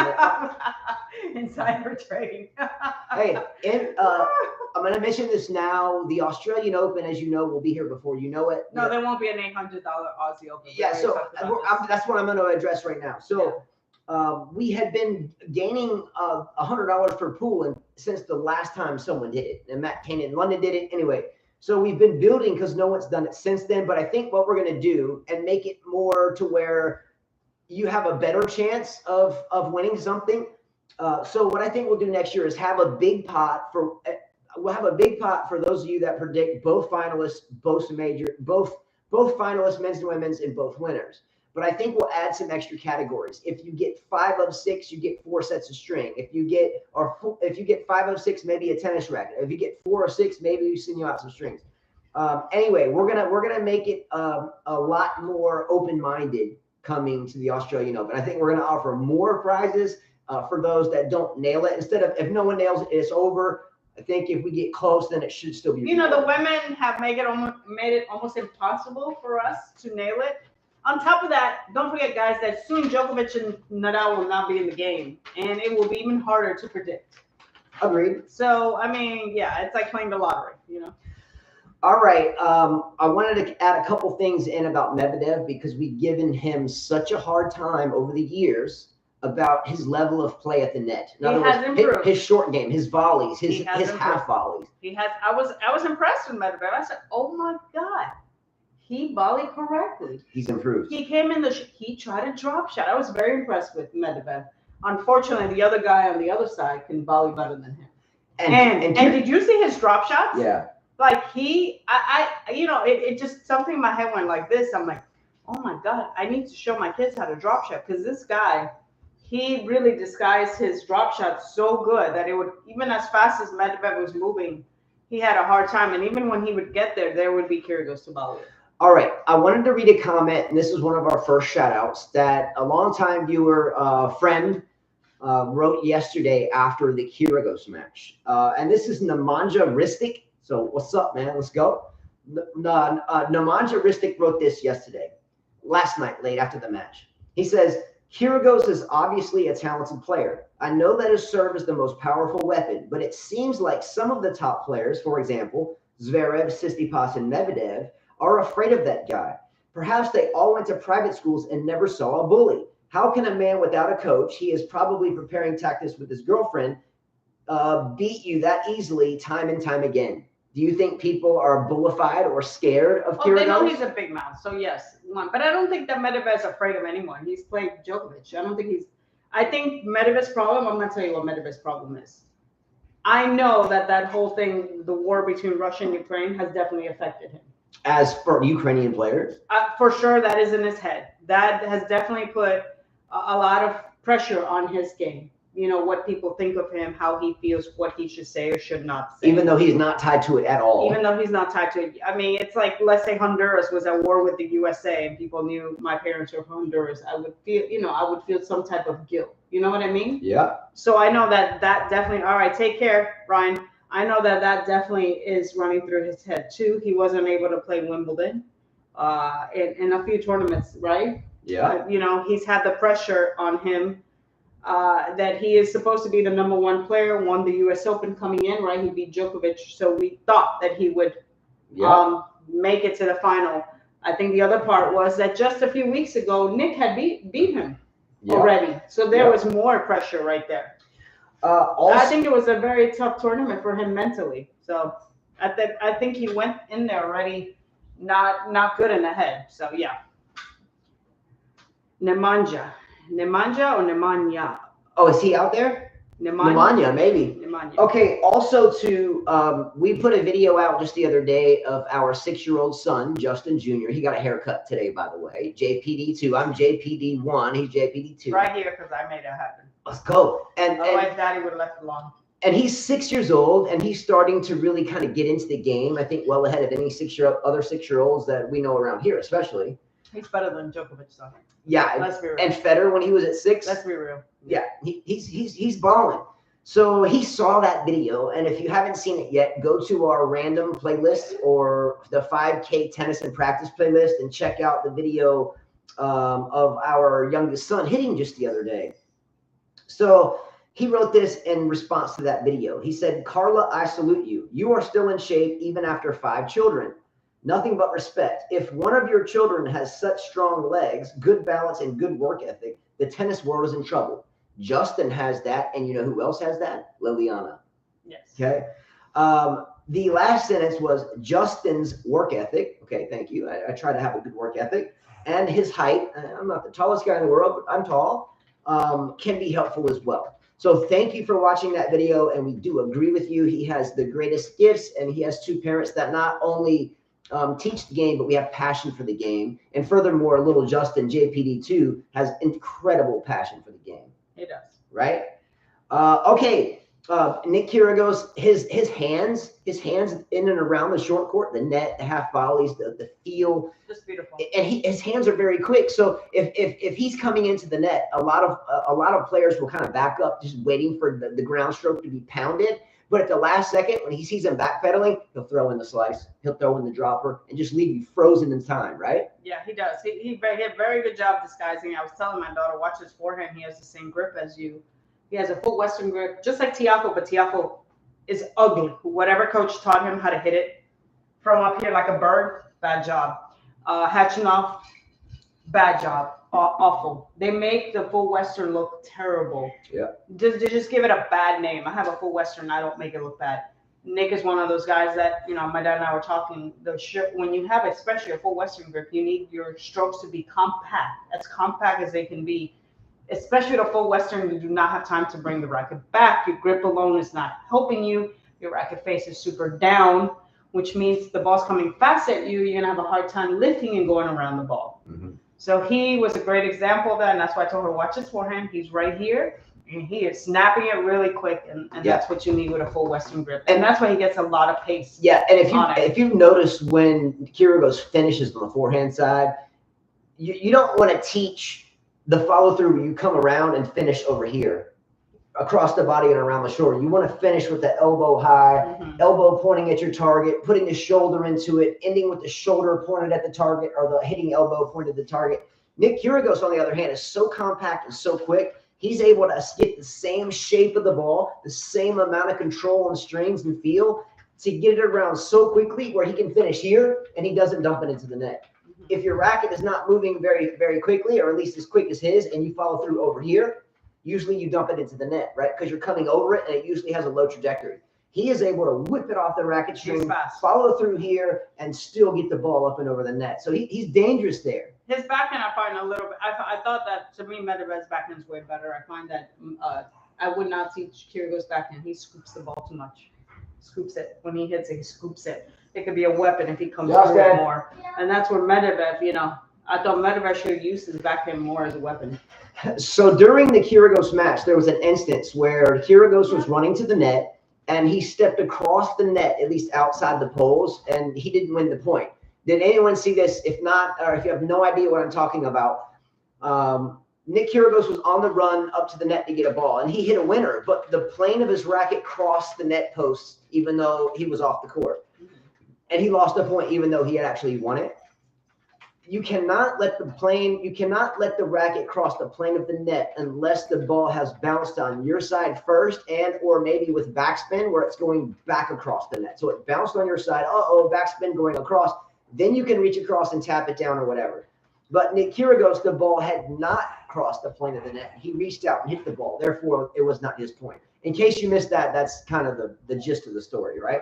Insider trading. Hey, I'm going to mention this now. The Australian Open, as you know, will be here before you know it. No, there won't be an $800 Aussie Open. Yeah, so that's what I'm going to address right now. So we had been gaining $100 per pool and since the last time someone did it. And Matt Kane in London did it. Anyway, so we've been building because no one's done it since then. But I think what we're going to do and make it more to where you have a better chance of winning something. So what I think we'll do next year is have a big pot for those of you that predict both finalists, both finalists, men's and women's, and both winners. But I think we'll add some extra categories. If you get 5 of 6, you get 4 sets of string. If you get 5 of 6, maybe a tennis racket. If you get 4 of 6, maybe we send you out some strings. Anyway, we're gonna make it a lot more open-minded coming to the Australian Open. I think we're going to offer more prizes for those that don't nail it. Instead of if no one nails it, it's over. I think if we get close, then it should still be. You know, the women have made it almost impossible for us to nail it. On top of that, don't forget, guys, that soon Djokovic and Nadal will not be in the game, and it will be even harder to predict. Agreed. So, I mean, yeah, it's like playing the lottery, you know. All right. I wanted to add a couple things in about Medvedev because we've given him such a hard time over the years about his level of play at the net. In other words, his short game, his volleys, his half volleys. He has. I was impressed with Medvedev. I said, "Oh my God, he volleyed correctly. He's improved. He came in he tried a drop shot. I was very impressed with Medvedev. Unfortunately, the other guy on the other side can volley better than him. And did you see his drop shots? Yeah. Like it just something in my head went like this. I'm like, oh my God, I need to show my kids how to drop shot, because this guy, he really disguised his drop shot so good that it would, even as fast as Medvedev was moving, he had a hard time. And even when he would get there would be Kyrgios to volley. All right, I wanted to read a comment, and this is one of our first shout outs that a longtime viewer, friend, wrote yesterday after the Kyrgios match. And this is Nemanja Ristic. So what's up, man? Let's go. Nemanja Ristic wrote this last night, late after the match. He says, Kyrgios is obviously a talented player. I know that his serve is the most powerful weapon, but it seems like some of the top players, for example, Zverev, Tsitsipas, and Medvedev, are afraid of that guy. Perhaps they all went to private schools and never saw a bully. How can a man without a coach, he is probably preparing tactics with his girlfriend, beat you that easily time and time again? Do you think people are bullified or scared of Kyrgios? They know he's a big mouth, so yes. But I don't think that Medvedev is afraid of anyone. He's played Djokovic. I think Medvedev's problem, I'm going to tell you what Medvedev's problem is. I know that whole thing, the war between Russia and Ukraine, has definitely affected him. As for Ukrainian players? For sure, that is in his head. That has definitely put a lot of pressure on his game. You know, what people think of him, how he feels, what he should say or should not say. Even though he's not tied to it at all. Even though he's not tied to it. I mean, it's like, let's say Honduras was at war with the USA and people knew my parents were from Honduras. I would feel some type of guilt. You know what I mean? Yeah. So I know that definitely, all right, take care, Ryan. I know that definitely is running through his head too. He wasn't able to play Wimbledon in a few tournaments, right? Yeah. He's had the pressure on him. That he is supposed to be the number one player, won the U.S. Open coming in, right? He beat Djokovic, so we thought that he would make it to the final. I think the other part was that just a few weeks ago, Nick had beat him already, so there was more pressure right there. I think it was a very tough tournament for him mentally. So I think he went in there already not good in the head. So yeah, Nemanja or Nemanja? Oh, is he out there? Nemanja, maybe. Nemanja. Okay, also we put a video out just the other day of our 6-year-old son, Justin Jr. He got a haircut today, by the way. JPD2. I'm JPD1. He's JPD2. Right here, because I made it happen. Let's go. Otherwise, Daddy would have left it alone. And he's 6 years old, and he's starting to really kind of get into the game. I think well ahead of any other 6-year-olds that we know around here, especially. He's better than Djokovic, though. Yeah, let's be real. And Federer when he was at 6. Let's be real. Yeah, he's balling. So he saw that video, and if you haven't seen it yet, go to our random playlist or the 5K tennis and practice playlist and check out the video of our youngest son hitting just the other day. So he wrote this in response to that video. He said, "Carla, I salute you. You are still in shape even after 5 children. Nothing but respect. If one of your children has such strong legs, good balance, and good work ethic, the tennis world is in trouble. Justin has that, and you know who else has that? Liliana." Yes. Okay. The last sentence was Justin's work ethic. Okay, thank you. I try to have a good work ethic. And his height. I'm not the tallest guy in the world, but I'm tall. Can be helpful as well. So thank you for watching that video, and we do agree with you. He has the greatest gifts, and he has 2 parents that not only teach the game, but we have passion for the game. And furthermore, little Justin, JPD2, has incredible passion for the game. He does. Right? Okay. Nick Kyrgios, his hands in and around the short court, the net, the half volleys, the feel. Just beautiful. And his hands are very quick. So if he's coming into the net, a lot of players will kind of back up, just waiting for the ground stroke to be pounded. But at the last second, when he sees him backpedaling, he'll throw in the slice, he'll throw in the dropper, and just leave you frozen in time, right? Yeah, he does. He had a very good job disguising. I was telling my daughter, watch his forehand. He has the same grip as you. He has a full Western grip, just like Tiafoe, but Tiafoe is ugly. Whatever coach taught him how to hit it from up here like a bird, bad job. Hatchinoff, bad job. Awful. They make the full Western look terrible. Yeah. Just give it a bad name. I have a full Western. I don't make it look bad. Nick is one of those guys that, my dad and I were talking, when you have especially a full Western grip, you need your strokes to be compact, as compact as they can be. Especially the full Western, you do not have time to bring the racket back. Your grip alone is not helping you. Your racket face is super down, which means the ball's coming fast at you. You're going to have a hard time lifting and going around the ball. Mm-hmm. So he was a great example of that, and that's why I told her, watch his forehand. He's right here, and he is snapping it really quick, and that's what you need with a full Western grip. And that's why he gets a lot of pace. Yeah, and if you've noticed when Kyrgios finishes on the forehand side, you don't want to teach the follow through where you come around and finish over here, across the body and around the shoulder. You want to finish with the elbow high, elbow pointing at your target, putting the shoulder into it, ending with the shoulder pointed at the target, or the hitting elbow pointed at the target. Nick Kyrgios, on the other hand, is so compact and so quick. He's able to get the same shape of the ball, the same amount of control and strings and feel to get it around so quickly where he can finish here and he doesn't dump it into the net. If your racket is not moving very, very quickly, or at least as quick as his, and you follow through over here, usually you dump it into the net, right? Because you're coming over it, and it usually has a low trajectory. He is able to whip it off the racket string, follow through here, and still get the ball up and over the net. So he's dangerous there. His backhand, I find a little bit. I thought that, to me, Medvedev's backhand is way better. I find that I would not teach Kyrgios backhand. He scoops the ball too much. Scoops it. When he hits it, he scoops it. It could be a weapon if he comes through it more. And that's where Medvedev, I thought Medvedev should have used his backhand more as a weapon. So during the Kyrgios match, there was an instance where Kyrgios was running to the net, and he stepped across the net, at least outside the poles, and he didn't win the point. Did anyone see this? If not, or if you have no idea what I'm talking about, Nick Kyrgios was on the run up to the net to get a ball, and he hit a winner, but the plane of his racket crossed the net post, even though he was off the court. And he lost a point, even though he had actually won it. You cannot let the racket cross the plane of the net unless the ball has bounced on your side first, and or maybe with backspin where it's going back across the net. So it bounced on your side, backspin going across, then you can reach across and tap it down or whatever. But Nick Kyrgios, the ball had not crossed the plane of the net. He reached out and hit the ball. Therefore, it was not his point. In case you missed that, that's kind of the gist of the story, right?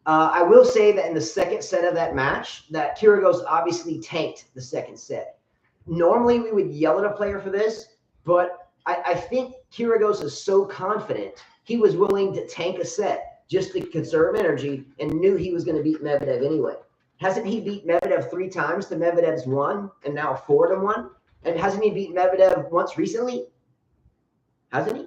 I will say that in the second set of that match, that Kyrgios obviously tanked the second set. Normally, we would yell at a player for this, but I think Kyrgios is so confident, he was willing to tank a set just to conserve energy and knew he was going to beat Medvedev anyway. Hasn't he beat Medvedev 3 times to Medvedev's 1 and now 4-1? And hasn't he beat Medvedev once recently? Hasn't he?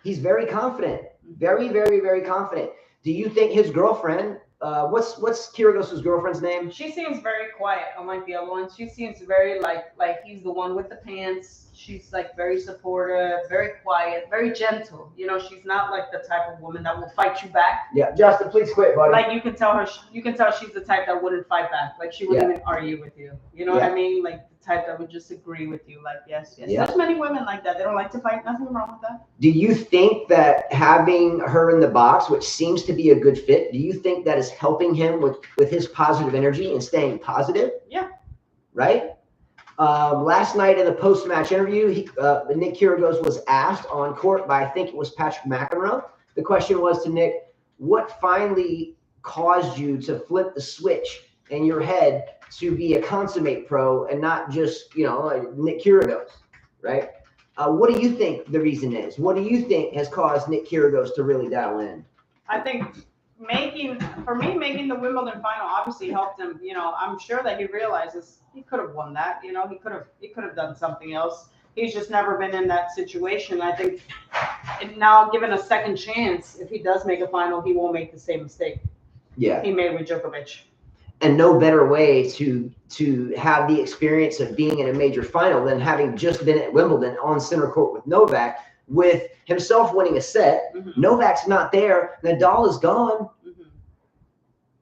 He's very confident. Very, very, very confident. Do you think his girlfriend, what's Kyrgios' girlfriend's name? She seems very quiet, unlike the other one. She seems very like he's the one with the pants. She's like very supportive, very quiet, very gentle. She's not like the type of woman that will fight you back. Yeah, Justin, please quit, buddy. Like you can tell she's the type that wouldn't fight back. Like she wouldn't even argue with you. You know what I mean? Like the type that would just agree with you. Like yes. Yeah. There's many women like that. They don't like to fight. Nothing wrong with that. Do you think that having her in the box, which seems to be a good fit, do you think that is helping him with his positive energy and staying positive? Yeah. Right? Last night in the post-match interview, Nick Kyrgios was asked on court by, I think it was Patrick McEnroe. The question was to Nick, what finally caused you to flip the switch in your head to be a consummate pro and not just, Nick Kyrgios, right? What do you think the reason is? What do you think has caused Nick Kyrgios to really dial in? I think making the Wimbledon final obviously helped him. I'm sure that he realizes he could have won that. He could have done something else. He's just never been in that situation. I think now, given a second chance, if he does make a final, he won't make the same mistake he made with Djokovic. And no better way to have the experience of being in a major final than having just been at Wimbledon on center court with Novak, with himself winning a set. Novak's not there. Nadal is gone.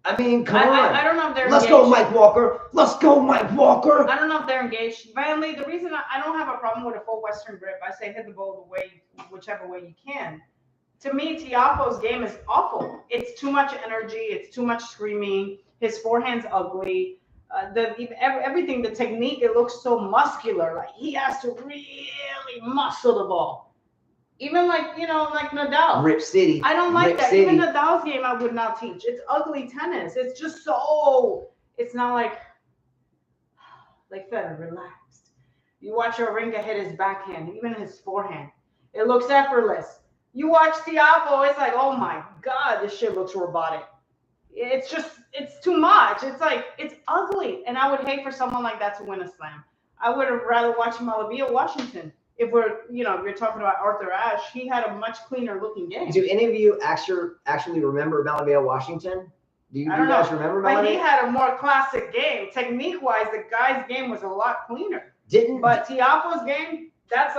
I mean, come on. I don't know if they're Let's engaged. go, Mike Walker. Let's go, Mike Walker. I don't know if they're engaged. Finally, the reason I don't have a problem with a full Western grip, I say hit the ball whichever way you can. To me, Tiafoe's game is awful. It's too much energy. It's too much screaming. His forehand's ugly. Everything, the technique, it looks so muscular. Like he has to really muscle the ball. Even like, like Nadal. Rip City. I don't like Rip that. City. Even Nadal's game, I would not teach. It's ugly tennis. It's just so. It's not like Federer, relaxed. You watch Oringa hit his backhand, even his forehand. It looks effortless. You watch Tiafoe, it's like, oh my God, this shit looks robotic. It's too much. It's like, it's ugly. And I would hate for someone like that to win a slam. I would have rather watched Malavia Washington. If we're talking about Arthur Ashe, he had a much cleaner looking game. Do any of you actually remember Malavia Washington? Do you guys remember Malavia? But he had a more classic game. Technique-wise, the guy's game was a lot cleaner. But Tiafoe's game, that's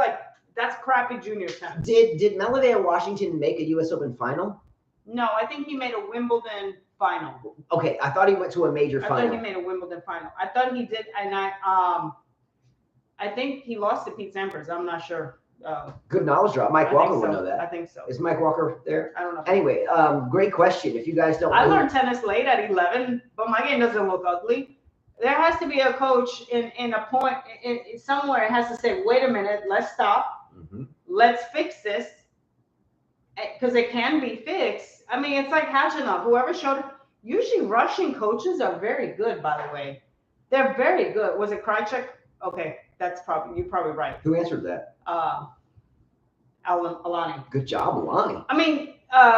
crappy junior tennis. Did Malavia Washington make a U.S. Open final? No, I think he made a Wimbledon final. Okay, I thought he went to a major final. I thought he made a Wimbledon final. I thought he did, and I think he lost to Pete Sampras. I'm not sure. Good knowledge drop. Mike Walker would know that. I think so. Is Mike Walker there? I don't know. Anyway, great question. If you guys don't know. I learned tennis late at 11, but my game doesn't look ugly. There has to be a coach in a point somewhere. It has to say, wait a minute, let's stop. Mm-hmm. Let's fix this. Because it can be fixed. I mean, it's like Hachinov. Whoever showed it. Usually Russian coaches are very good, by the way. They're very good. Was it Krajcik? Okay, you're probably right. Who answered that? Alani. Good job, Alani. I mean,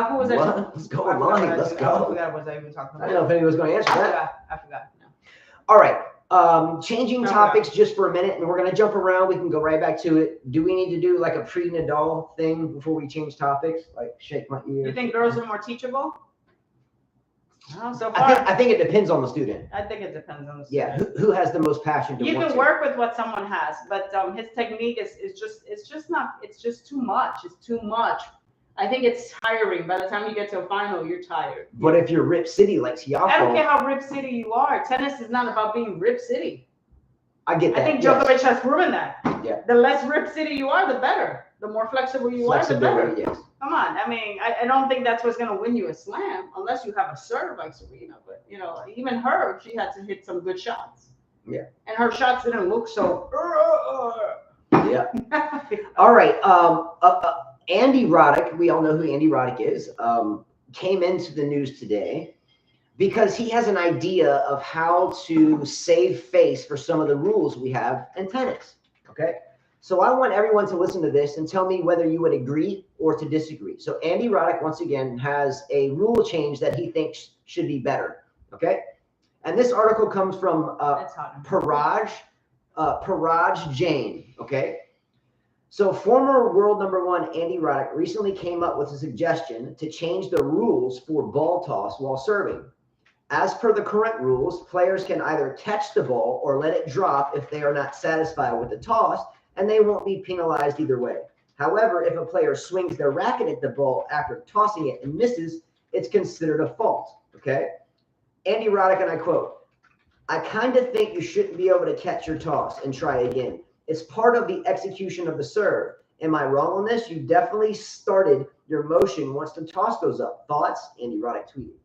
who was it? Let's go, Alani. Let's go. I forgot what I was even talking about. I don't know if anyone was going to answer that. I forgot. No. All right. Changing topics just for a minute, and we're going to jump around. We can go right back to it. Do we need to do like a pre-Nadal thing before we change topics? Like shake my ear. You think girls are more teachable? No, so far. I think it depends on the student. I think it depends on the student. Yeah, who has the most passion to You want can to. work with what someone has, but his technique is just too much. It's too much. I think it's tiring. By the time you get to a final, you're tired. But if you're Rip City like Tiafoe, I don't care how Rip City you are. Tennis is not about being Rip City. I get that. I think Djokovic has proven that. Yeah. The less Rip City you are, the better. The more flexible you are, the better. Yes. Come on. I mean, I don't think that's what's going to win you a slam unless you have a serve like Serena. But, even her, she had to hit some good shots. Yeah. And her shots didn't look so. Yeah. All right. Andy Roddick, we all know who Andy Roddick is, came into the news today because he has an idea of how to save face for some of the rules we have in tennis. Okay. So I want everyone to listen to this and tell me whether you would agree or to disagree. So Andy Roddick, once again, has a rule change that he thinks should be better. Okay. And this article comes from Paraj Jain. Okay. So former world number one Andy Roddick recently came up with a suggestion to change the rules for ball toss while serving. As per the current rules, players can either catch the ball or let it drop if they are not satisfied with the toss, and they won't be penalized either way. However, if a player swings their racket at the ball after tossing it and misses, it's considered a fault. Okay? Andy Roddick, and I quote, "I kind of think you shouldn't be able to catch your toss and try again. It's part of the execution of the serve. Am I wrong on this? You definitely started your motion once the toss goes up. Thoughts?" Andy Roddick tweeted.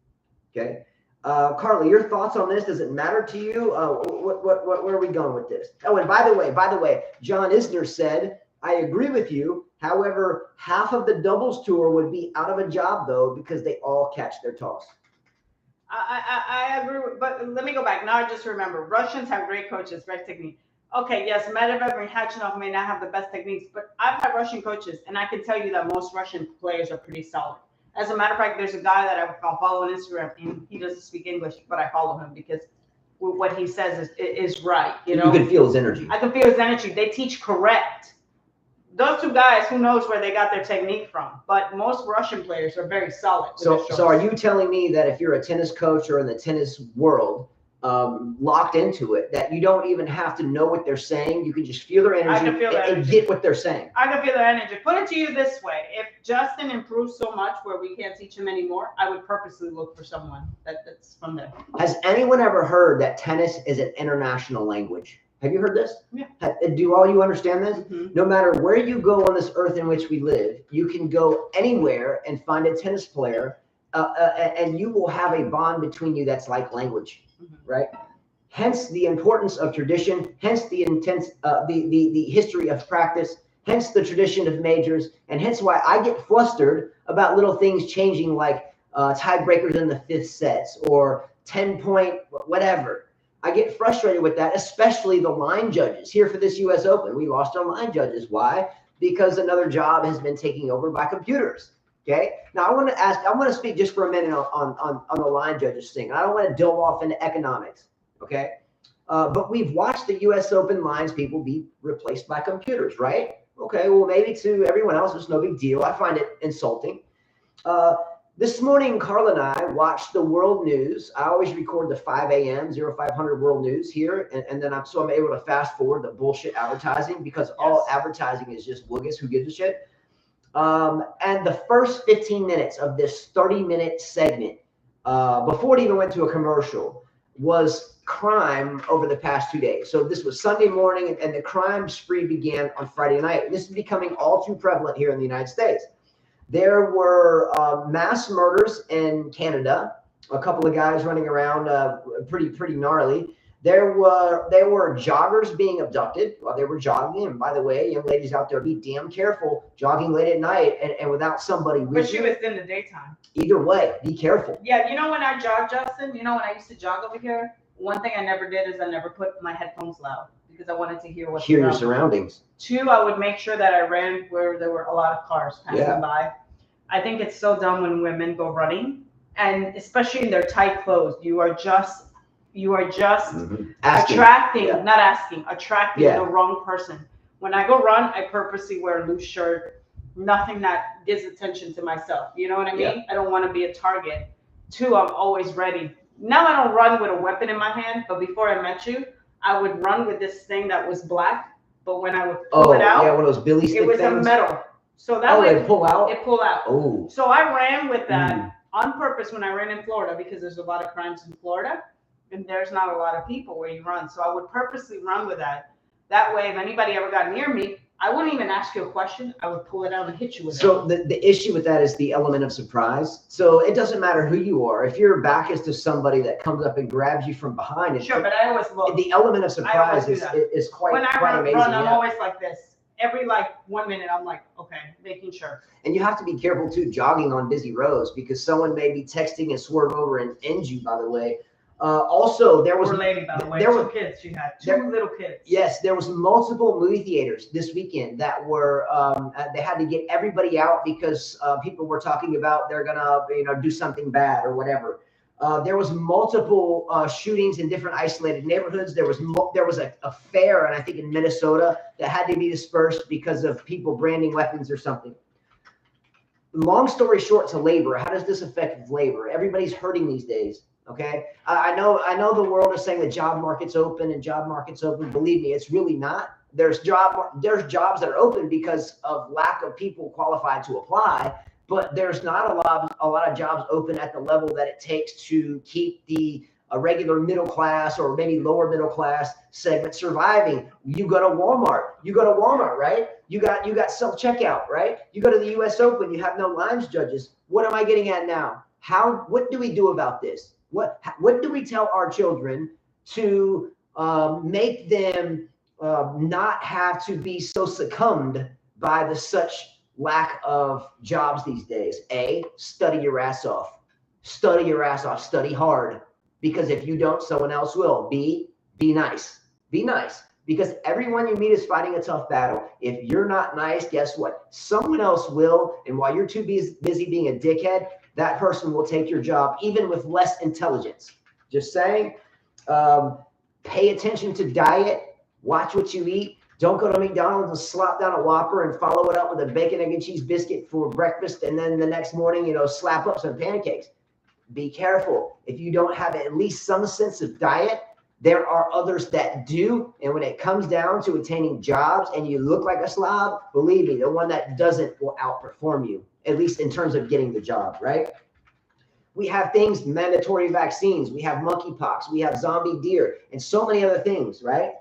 Okay. Carly, your thoughts on this? Does it matter to you? Where are we going with this? Oh, and by the way, John Isner said, "I agree with you. However, half of the doubles tour would be out of a job though because they all catch their toss." I agree, but let me go back. Now I just remember Russians have great coaches, great technique. Okay, yes, Medvedev and Hachinov may not have the best techniques, but I've had Russian coaches, and I can tell you that most Russian players are pretty solid. As a matter of fact, there's a guy that I follow on Instagram, and he doesn't speak English, but I follow him because what he says is right. You can feel his energy. I can feel his energy. They teach correct. Those two guys, who knows where they got their technique from? But most Russian players are very solid. So are you telling me that if you're a tennis coach or in the tennis world, locked into it, that you don't even have to know what they're saying? You can just feel their energy and get what they're saying. I can feel their energy. Put it to you this way. If Justin improves so much where we can't teach him anymore, I would purposely look for someone that's from there. Has anyone ever heard that tennis is an international language? Have you heard this? Yeah. Do all you understand this? Mm-hmm. No matter where you go on this earth in which we live, you can go anywhere and find a tennis player, and you will have a bond between you that's like language. Right? Hence the importance of tradition, hence the intense, the history of practice, hence the tradition of majors, and hence why I get flustered about little things changing, like tiebreakers in the 5th sets or 10-point whatever. I get frustrated with that, especially the line judges here for this U.S. Open. We lost our line judges. Why? Because another job has been taken over by computers. Okay. Now I want to speak just for a minute on the line judges thing. I don't want to delve off into economics. Okay. But we've watched the U.S. Open lines people be replaced by computers, right? Okay. Well, maybe to everyone else, it's no big deal. I find it insulting. This morning, Carla and I watched the world news. I always record the 5 a.m. 0500 world news here. And then I'm able to fast forward the bullshit advertising, because all advertising is just woogus. Who gives a shit? And the first 15 minutes of this 30-minute segment, before it even went to a commercial, was crime over the past 2 days. So this was Sunday morning, and the crime spree began on Friday night. And this is becoming all too prevalent here in the United States. There were mass murders in Canada. A couple of guys running around, pretty gnarly. There were joggers being abducted while they were jogging. And by the way, young ladies out there, be damn careful jogging late at night and without somebody with you. But she was in the daytime. Either way, be careful. Yeah, you know when I jog, Justin, you know when I used to jog over here, one thing I never did is I never put my headphones loud, because I wanted to hear your surroundings. 2, I would make sure that I ran where there were a lot of cars passing by. I think it's so dumb when women go running, and especially in their tight clothes. You are just attracting, not asking, attracting the wrong person. When I go run, I purposely wear a loose shirt, nothing that gives attention to myself. You know what I mean? Yeah. I don't want to be a target. 2, I'm always ready. Now I don't run with a weapon in my hand, but before I met you, I would run with this thing that was black, but when I would pull it out, one of those billy stick it was things? a metal. So that way it pull out? It pull out. Oh. So I ran with that on purpose when I ran in Florida, because there's a lot of crimes in Florida and there's not a lot of people where you run. So I would purposely run with that. That way, if anybody ever got near me, I wouldn't even ask you a question. I would pull it out and hit you with it. So the issue with that is the element of surprise. So it doesn't matter who you are. If your back is to somebody that comes up and grabs you from behind. Sure, but I always look. The element of surprise is quite amazing. When I run, I'm always like this. Every 1 minute, I'm like, okay, making sure. And you have to be careful too, jogging on busy roads, because someone may be texting and swerve over and end you, by the way. Also, there was a lady, by the way, 2 kids. She had 2 little kids. Yes, there was multiple movie theaters this weekend that were they had to get everybody out because people were talking about they're gonna do something bad or whatever. There was multiple shootings in different isolated neighborhoods. There was a fair, and I think in Minnesota, that had to be dispersed because of people branding weapons or something. Long story short, to labor. How does this affect labor? Everybody's hurting these days. Okay, I know the world is saying the job market's open and job market's open. Believe me, it's really not. There's jobs that are open because of lack of people qualified to apply, but there's not a lot of jobs open at the level that it takes to keep a regular middle class or maybe lower middle class segment surviving. You go to Walmart, right? You got self-checkout, right? You go to the US Open, you have no lines judges. What am I getting at now? What do we do about this? What do we tell our children to make them not have to be so succumbed by the such lack of jobs these days? A, study your ass off. Study your ass off. Study hard. Because if you don't, someone else will. B, be nice. Be nice. Because everyone you meet is fighting a tough battle. If you're not nice, guess what? Someone else will. And while you're too busy being a dickhead, that person will take your job, even with less intelligence. Just saying. Pay attention to diet. Watch what you eat. Don't go to McDonald's and slop down a Whopper and follow it up with a bacon, egg, and cheese biscuit for breakfast, and then the next morning, slap up some pancakes. Be careful. If you don't have at least some sense of diet, there are others that do. And when it comes down to attaining jobs and you look like a slob, believe me, the one that doesn't will outperform you, at least in terms of getting the job, right? We have things, mandatory vaccines. We have monkeypox. We have zombie deer and so many other things, right?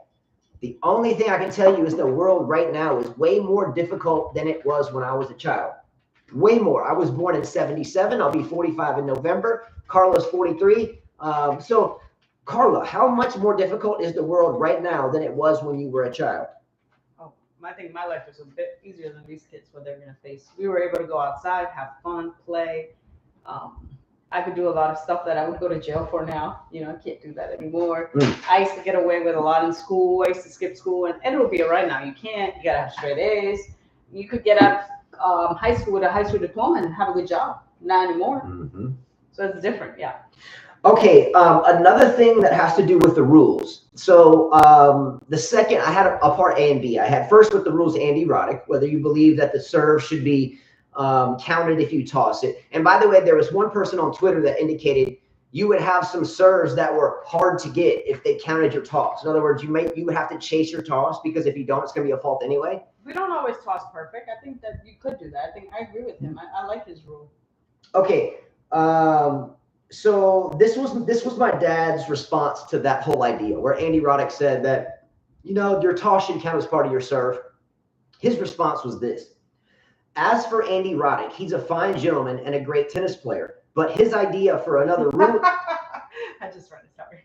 The only thing I can tell you is the world right now is way more difficult than it was when I was a child. Way more. I was born in 77. I'll be 45 in November. Carla's 43. So, Carla, how much more difficult is the world right now than it was when you were a child? Oh, I think my life was a bit easier than these kids, what they're gonna face. We were able to go outside, have fun, play. I could do a lot of stuff that I would go to jail for now. You know, I can't do that anymore. I used to get away with a lot in school. I used to skip school, and it would be all right now. You can't. You gotta have straight A's. You could get out of high school with a high school diploma and have a good job. Not anymore. So it's different. Yeah. Okay, another thing that has to do with the rules. So the second, I had a part A and B. I had first with the rules, Andy Roddick, whether you believe that the serve should be counted if you toss it. And by the way, there was one person on Twitter that indicated you would have some serves that were hard to get if they counted your toss. In other words, you would have to chase your toss because if you don't, it's going to be a fault anyway. We don't always toss perfect. I think that you could do that. I think I agree with him. I like his rule. Okay. So this was my dad's response to that whole idea where Andy Roddick said that, you know, your toss should count as part of your serve. His response was this. As for Andy Roddick, he's a fine gentleman and a great tennis player, but his idea for another rule. I just read it, sorry.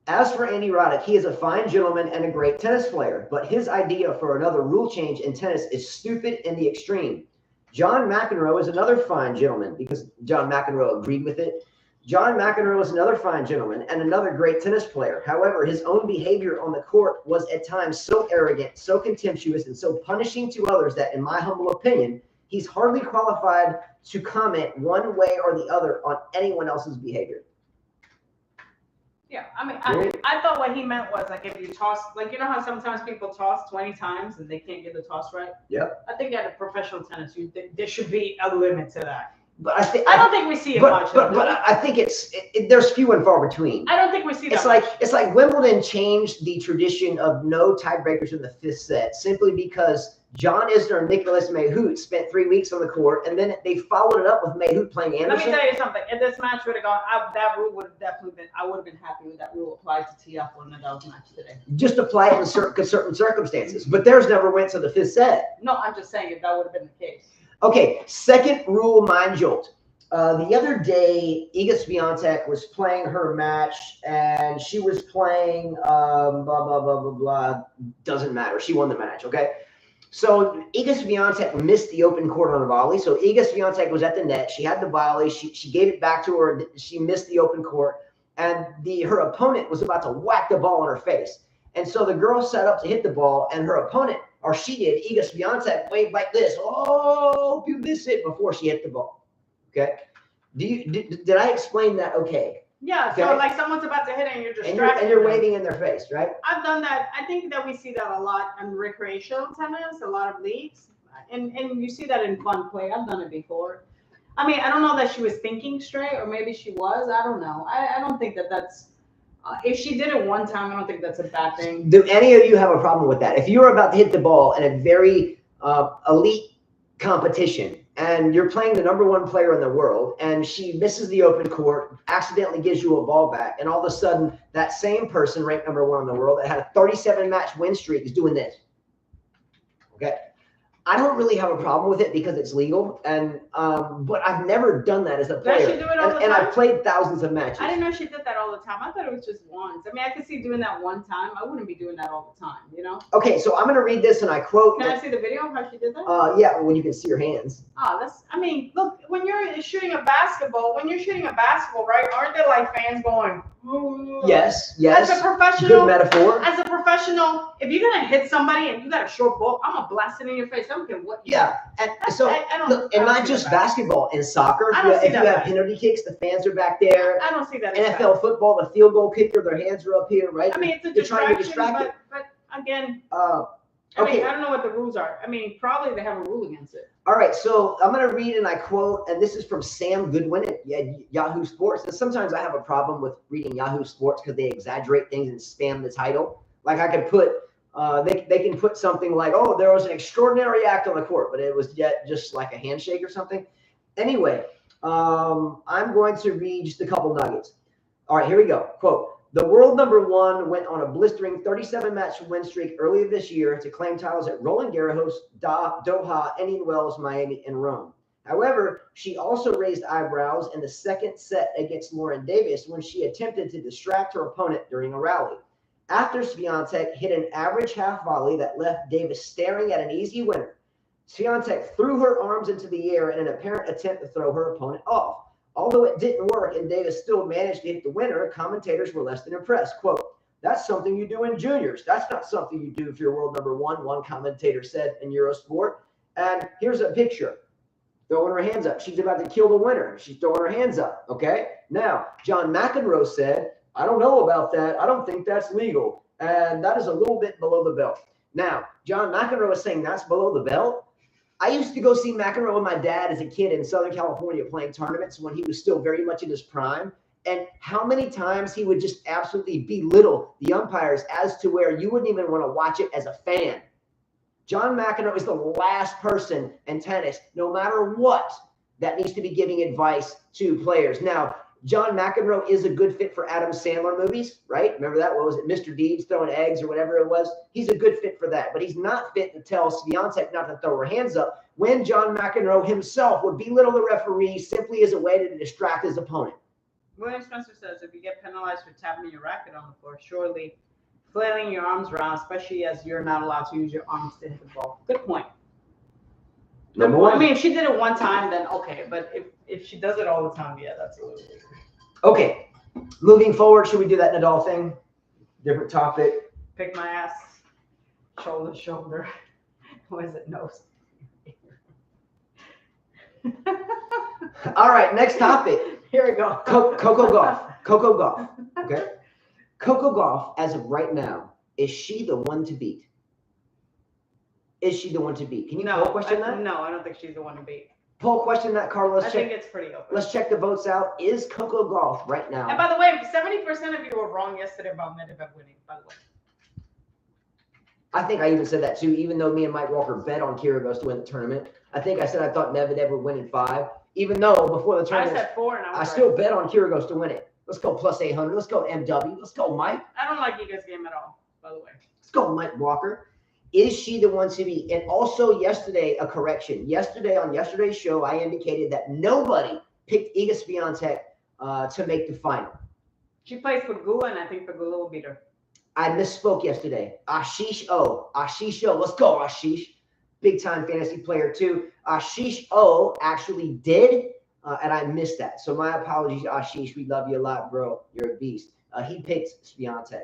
As for Andy Roddick, he is a fine gentleman and a great tennis player, but his idea for another rule change in tennis is stupid in the extreme. John McEnroe is another fine gentleman because John McEnroe agreed with it. John McEnroe is another fine gentleman and another great tennis player. However, his own behavior on the court was at times so arrogant, so contemptuous, and so punishing to others that, in my humble opinion, he's hardly qualified to comment one way or the other on anyone else's behavior. Yeah, I mean, I thought what he meant was like if you toss, like you know how sometimes people toss 20 times and they can't get the toss right? Yep. I think at a professional tennis, there should be a limit to that. But I don't think we see it much. But I think there's few and far between. I don't think we see that. It's like Wimbledon changed the tradition of no tiebreakers in the fifth set simply because John Isner and Nicolas Mahut spent 3 weeks on the court, and then they followed it up with Mahut playing Anderson. Let me tell you something. If this match would have gone, that rule would have definitely been. I would have been happy with that rule applied to Tiafoe and Nadal's match today. Just apply it in certain circumstances, but theirs never went to the fifth set. No, I'm just saying if that would have been the case. Okay, second rule mind jolt. The other day, Iga Swiatek was playing her match, and she was playing blah, blah, blah, blah, blah. Doesn't matter. She won the match, okay? So Iga Swiatek missed the open court on a volley. So Iga Swiatek was at the net. She had the volley. She gave it back to her. She missed the open court, and her opponent was about to whack the ball in her face. And so the girl set up to hit the ball, and her opponent, or she did, Iga Swiatek, waved like this. Oh, you miss it before she hit the ball. Okay. Did I explain that? Okay. Yeah. Okay. So like someone's about to hit it and you're distracted. And you're waving in their face, right? I've done that. I think that we see that a lot in recreational tennis, a lot of leagues, and you see that in fun play. I've done it before. I mean, I don't know that she was thinking straight, or maybe she was. I don't know. I don't think that's. If she did it one time, I don't think that's a bad thing. Do any of you have a problem with that? If you're about to hit the ball in a very elite competition and you're playing the #1 player in the world and she misses the open court, accidentally gives you a ball back, and all of a sudden that same person ranked #1 in the world that had a 37-match win streak is doing this. Okay. I don't really have a problem with it because it's legal, and but I've never done that as a player. Does she do it all the time? And I've played thousands of matches. I didn't know she did that all the time. I thought it was just once. I mean, I could see doing that one time. I wouldn't be doing that all the time, you know? Okay, so I'm going to read this, and I quote. Can I see the video of how she did that? Yeah, when you can see her hands. Oh, that's, I mean, look, when you're shooting a basketball, right, aren't there like fans going, ooh? Yes. As a professional. Good metaphor. As a professional, if you're going to hit somebody and you got a short ball, I'm going to blast it in your face. I don't care what you do. And so, look, and not just basketball, in soccer, if you have penalty kicks, the fans are back there. I don't see that. NFL football, the field goal kicker, their hands are up here, right? I mean, it's a distraction, but again, okay. I don't know what the rules are. I mean, probably they have a rule against it. All right, so I'm going to read and I quote, and this is from Sam Goodwin at Yahoo Sports. And sometimes I have a problem with reading Yahoo Sports because they exaggerate things and spam the title. Like I could put, they can put something like, oh, there was an extraordinary act on the court, but it was just like a handshake or something. Anyway, I'm going to read just a couple nuggets. All right, here we go. Quote. The world #1 went on a blistering 37-match win streak earlier this year to claim titles at Roland Garros, Doha, Indian Wells, Miami, and Rome. However, she also raised eyebrows in the second set against Lauren Davis when she attempted to distract her opponent during a rally. after Swiatek hit an average half volley that left Davis staring at an easy winner. Swiatek threw her arms into the air in an apparent attempt to throw her opponent off. Although it didn't work and Davis still managed to hit the winner, commentators were less than impressed. Quote, "That's something you do in juniors. That's not something you do if you're world number one commentator said in Eurosport. And here's a picture. Throwing her hands up. She's about to kill the winner. She's throwing her hands up, okay? Now, John McEnroe said, I don't know about that. I don't think that's legal. And that is a little bit below the belt. Now, John McEnroe is saying that's below the belt. I used to go see McEnroe with my dad as a kid in Southern California playing tournaments when he was still very much in his prime. And how many times he would just absolutely belittle the umpires as to where you wouldn't even want to watch it as a fan. John McEnroe is the last person in tennis, no matter what, that needs to be giving advice to players. Now, John McEnroe is a good fit for Adam Sandler movies, right? Remember that? What was it? Mr. Deeds throwing eggs or whatever it was? He's a good fit for that. But he's not fit to tell Swiatek not to throw her hands up when John McEnroe himself would belittle the referee simply as a way to distract his opponent. William Spencer says, if you get penalized for tapping your racket on the floor, surely flailing your arms around, especially as you're not allowed to use your arms to hit the ball. Good point. Number one. I mean, if she did it one time, then okay. But if she does it all the time, yeah, that's a little weird. Okay. Moving forward, should we do that Nadal thing? Different topic. Pick my ass. Shoulder, shoulder. What is it? Nose. All right, next topic. Here we go. Coco Gauff. Coco Gauff. Okay. Coco Gauff, as of right now, is she the one to beat? Is she the one to beat? Can you poll question that? No, I don't think she's the one to beat. Poll question that, Carlos. I think it's pretty open. Let's check the votes out. Is Coco Gauff right now? And by the way, 70% of you were wrong yesterday about Medvedev winning, by the way. I think I even said that too, even though me and Mike Walker bet on Kyrgios to win the tournament. I think I said I thought Medvedev would win in 5, even though before the tournament, I said 4 and I still bet on Kyrgios to win it. Let's go plus 800. Let's go MW. Let's go Mike. I don't like Iga's game at all, by the way. Let's go Mike Walker. Is she the one to beat? And also yesterday, a correction. Yesterday on yesterday's show, I indicated that nobody picked Iga Swiatek to make the final. She plays Pegula, and I think Pegula will beat her. I misspoke yesterday. Ashish O. Ashish O. Let's go, Ashish. Big time fantasy player too. Ashish O actually did, and I missed that. So my apologies, Ashish. We love you a lot, bro. You're a beast. He picked Swiatek.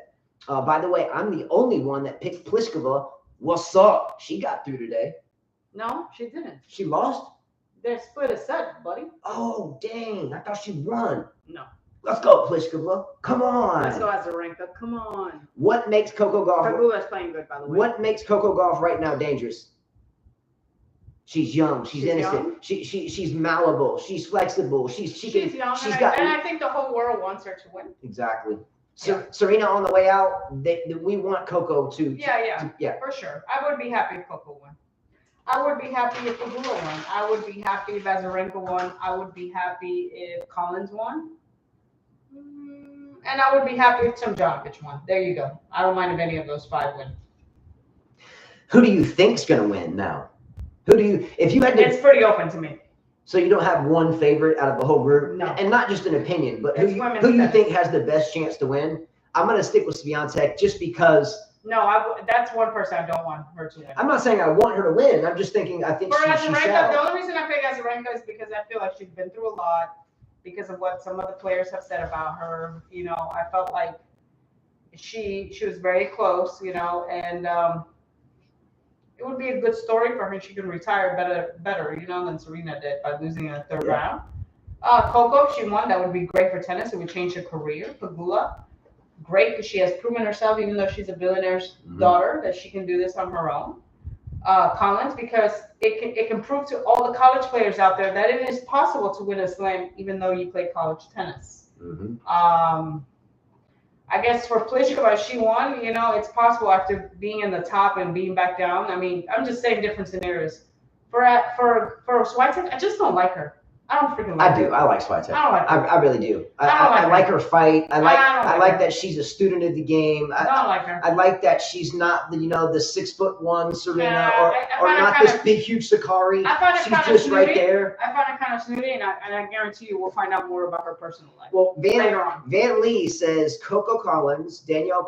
By the way, I'm the only one that picked Pliskova. What's up? She got through today. No, she didn't. She lost? They're split a set, buddy. Oh, dang. I thought she won. No. Let's go, Pliskova. Come on. Let's go Azarenka. Come on. What makes Coco Gauff? Pegula's playing good, by the way. What makes Coco Gauff right now dangerous? She's young. She's innocent. Young? She's malleable. She's flexible. She's young. And I think the whole world wants her to win. Exactly. Yeah. Serena on the way out. We want Coco to. Yeah, for sure. I would be happy if Coco won. I would be happy if Pegula won. I would be happy if Azarenka won. I would be happy if Collins won. And I would be happy if Tomljanovic won. There you go. I don't mind if any of those 5 win. Who do you think's gonna win now? Who do you? If you had to, it's pretty open to me. So you don't have one favorite out of the whole group? No. And not just an opinion, but who you think has the best chance to win? I'm going to stick with Swiatek just because. No, that's one person I don't want her to win. I'm not saying I want her to win. I'm just thinking I think she shall. The only reason I pick Azarenka is because I feel like she's been through a lot because of what some of the players have said about her. You know, I felt like she was very close, you know, and it would be a good story for her. She could retire better, you know, than Serena did by losing in the 3rd round. Coco, if she won, that would be great for tennis. It would change her career. Pegula, great because she has proven herself, even though she's a billionaire's daughter, that she can do this on her own. Collins, because it can prove to all the college players out there that it is possible to win a slam even though you play college tennis. I guess for Pliskova, she won. You know, it's possible after being in the top and being back down. I mean, I'm just saying different scenarios. For Swiatek, I just don't like her. I don't freaking like I do. I like Swiatek. I don't like her. I really do. I like her fight. I don't like her. that she's a student of the game. I don't like her. I like that she's not the 6'1" Serena I or find her not kinda- this big huge Sakari. I find it She's kind of just snooty. right there. I find it kind of snooty, and I guarantee you we'll find out more about her personal life. Well, later on. Van Lee says Coco Gauff, Danielle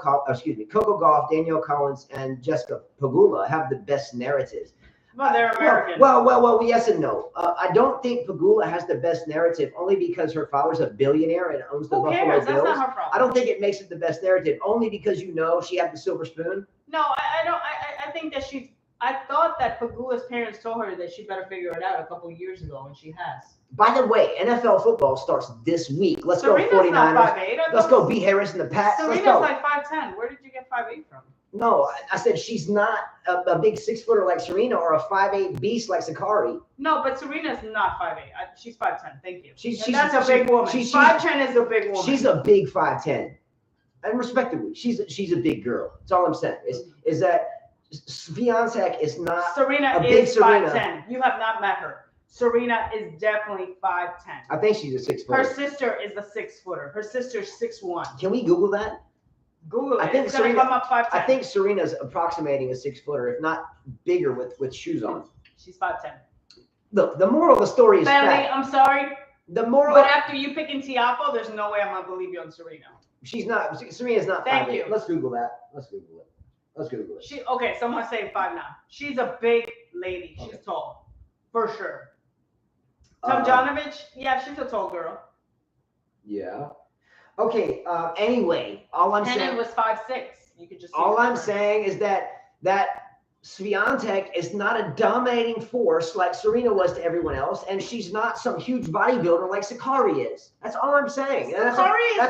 Collins, and Jessica Pegula have the best narratives. Well, they're American. Well, yes and no. I don't think Pegula has the best narrative only because her father's a billionaire and owns the Who Buffalo cares? Bills. That's not her problem. I don't think it makes it the best narrative only because she had the silver spoon. No, I don't. I think that she's. I thought that Pegula's parents told her that she better figure it out a couple of years ago, and she has. By the way, NFL football starts this week. Let's Serena's go 49ers. not 5'8". Let's go B. Harris and the Pats. Serena's Let's go. like 5'10". Where did you get 5'8" from? No, I said she's not a big 6-footer like Serena or a 5'8" beast like Sakari. No, but Serena's not 5'8". She's 5'10". Thank you. She's That's a big woman. 5'10" is a big woman. She's a big 5'10", and respectively, she's a big girl. That's all I'm saying. Is that Swiatek is not Serena a big is Serena. 5'10". You have not met her. Serena is definitely 5'10". I think she's a 6-footer. Her sister is a 6-footer. Her sister's 6'1". Can we Google that? Google it. I think It's gonna come up 5'10". I think Serena's approximating a 6-footer, if not bigger, with shoes on. She's 5'10". Look, the moral of the story is Family, fact. I'm sorry, The moral. but after you picking Tiafoe, there's no way I'm gonna believe you on Serena. She's not. Serena's not. Thank 5'8". you. Let's Google that. Let's Google it. She okay. Someone say 5'9". She's a big lady. She's tall, for sure. Tomjanovich, yeah, she's a tall girl. Yeah. Okay. Anyway, all I'm Hennen saying was 5'6". You could just. See all the I'm difference. saying is that Swiatek is not a dominating force like Serena was to everyone else, and she's not some huge bodybuilder like Sakari is. That's all I'm saying. And that's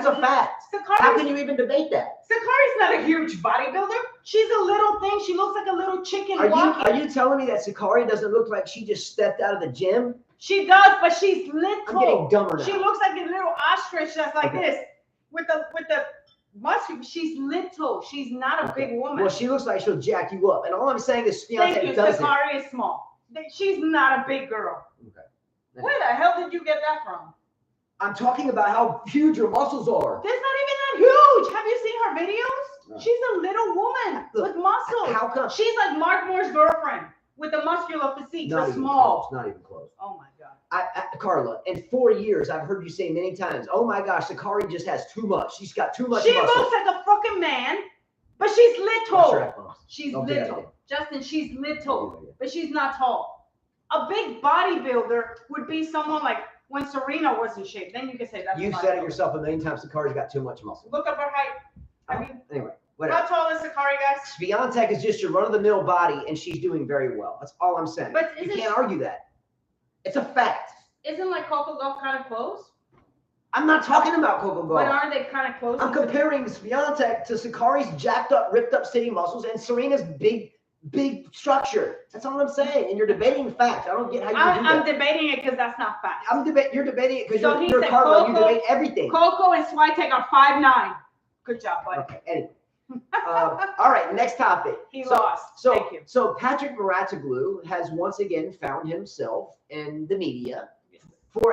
a fact. How can you even debate that? Sakari's not a huge bodybuilder. She's a little thing. She looks like a little chicken walking. Are you telling me that Sakari doesn't look like she just stepped out of the gym? She does, but she's little. I'm getting dumber now. She looks like a little ostrich that's like this with the muscle. She's little. She's not a big woman. Well, she looks like she'll jack you up. And all I'm saying is Thank you. Swiatek doesn't. Sakari is small. She's not a big girl. Okay. Where the hell did you get that from? I'm talking about how huge her muscles are. That's not even that huge. Have you seen her videos? No. She's a little woman with muscles. How come? She's like Mark Moore's girlfriend with a muscular physique, Not but even small. close. Not even close. Oh my God. Carla, in 4 years, I've heard you say many times, "Oh my gosh, Sakari just has too much. She's got too much She muscle." looks like a fucking man, but she's little. Sure, She's Don't do that little. again. Justin, she's Don't little, do that again. but she's not tall. A big bodybuilder would be someone like when Serena was in shape. Then you can say that's You've a said it bodybuilder. yourself a million times. Sakari's got too much muscle. Look up her height. I mean, Anyway, how whatever. tall is Sakari, guys? Swiatek is just your run-of-the-mill body, and she's doing very well. That's all I'm saying. But you isn't can't she- argue that. It's a fact. Isn't like Coco Gauff kind of close? I'm not talking about Coco Gauff. But aren't they kind of close? I'm comparing Swiatek to Sakari's jacked up, ripped up city muscles and Serena's big structure. That's all I'm saying. And you're debating fact. I don't get how you do that. I'm debating it because that's not fact. You're debating it because So he you're said Carla. You Coco- debate everything. Coco and Swiatek are 5'9". Good job, buddy. Okay. Anyway. All right. Next topic. He lost. So, Thank you. So Patrick Mouratoglou has once again found himself in the media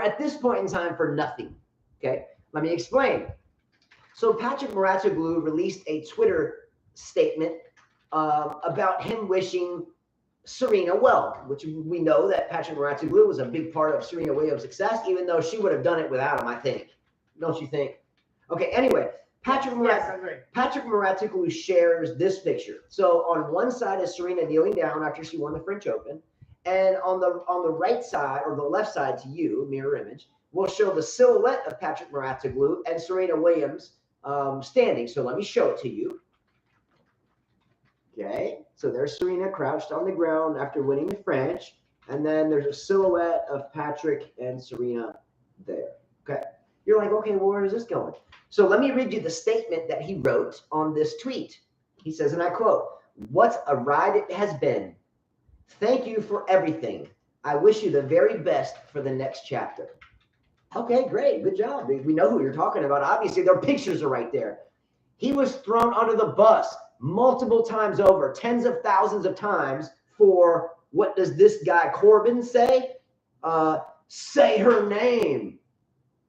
at this point in time for nothing. Okay. Let me explain. So Patrick Mouratoglou released a Twitter statement about him wishing Serena well, which we know that Patrick Mouratoglou was a big part of Serena Williams' success, even though she would have done it without him, I think. Don't you think? Okay, anyway, Patrick Mouratoglou shares this picture. So on one side is Serena kneeling down after she won the French Open, and on the right side, or the left side to you, mirror image, will show the silhouette of Patrick Mouratoglou and Serena Williams standing. So let me show it to you. Okay, so there's Serena crouched on the ground after winning the French, and then there's a silhouette of Patrick and Serena there. Okay, you're like, okay, well, where is this going? So let me read you the statement that he wrote on this tweet. He says, and I quote, "What a ride it has been. Thank you for everything. I wish you the very best for the next chapter." Okay, great. Good job. We know who you're talking about. Obviously, their pictures are right there. He was thrown under the bus multiple times over, tens of thousands of times for, what does this guy Corbin say? Say her name.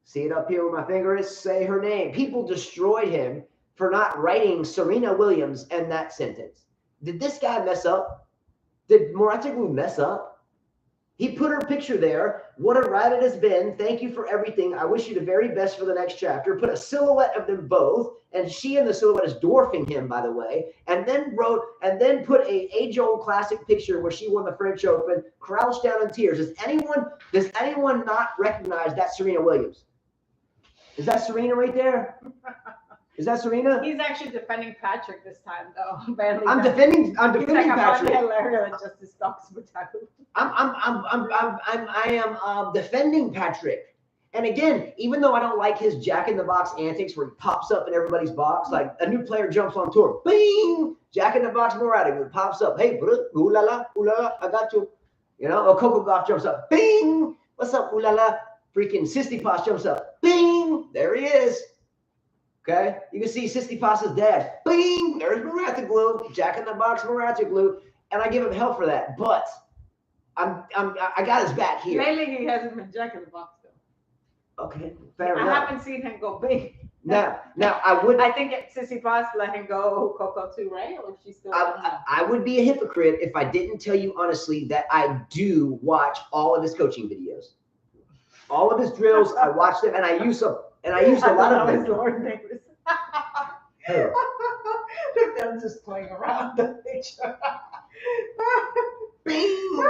See it up here where my finger is? Say her name. People destroyed him for not writing Serena Williams in that sentence. Did this guy mess up? Did Mouratoglou mess up? He put her picture there. What a ride it has been. Thank you for everything. I wish you the very best for the next chapter. Put a silhouette of them both, and she in the silhouette is dwarfing him, by the way. And then put a age-old classic picture where she won the French Open, crouched down in tears. Does anyone not recognize that Serena Williams? Is that Serena right there? Is that Serena? He's actually defending Patrick this time, though. Badly I'm defending Patrick. Patrick. Hilarious that Justice talks about Patrick. I am defending Patrick. And again, even though I don't like his jack-in-the-box antics where he pops up in everybody's box, like a new player jumps on tour, bing, jack-in-the-box Mouratoglou pops up, hey, ooh la la, I got you. You know, or Coco Gauff jumps up, bing, what's up, ooh la la, freaking Tsitsipas jumps up, bing, there he is. Okay, you can see Tsitsipas' dad, bing, there's Mouratoglou, jack-in-the-box Mouratoglou, and I give him hell for that, but I got his back here. Mainly he hasn't been jack-in-the-box. Okay, fair enough. I haven't seen him go big. Now I think Tsitsipas let him go Coco too, right? Or she's still. I would be a hypocrite if I didn't tell you honestly that I do watch all of his coaching videos, all of his drills. I watch them, and I use a lot of them. Lord Davis. I'm just playing around the picture. Bing.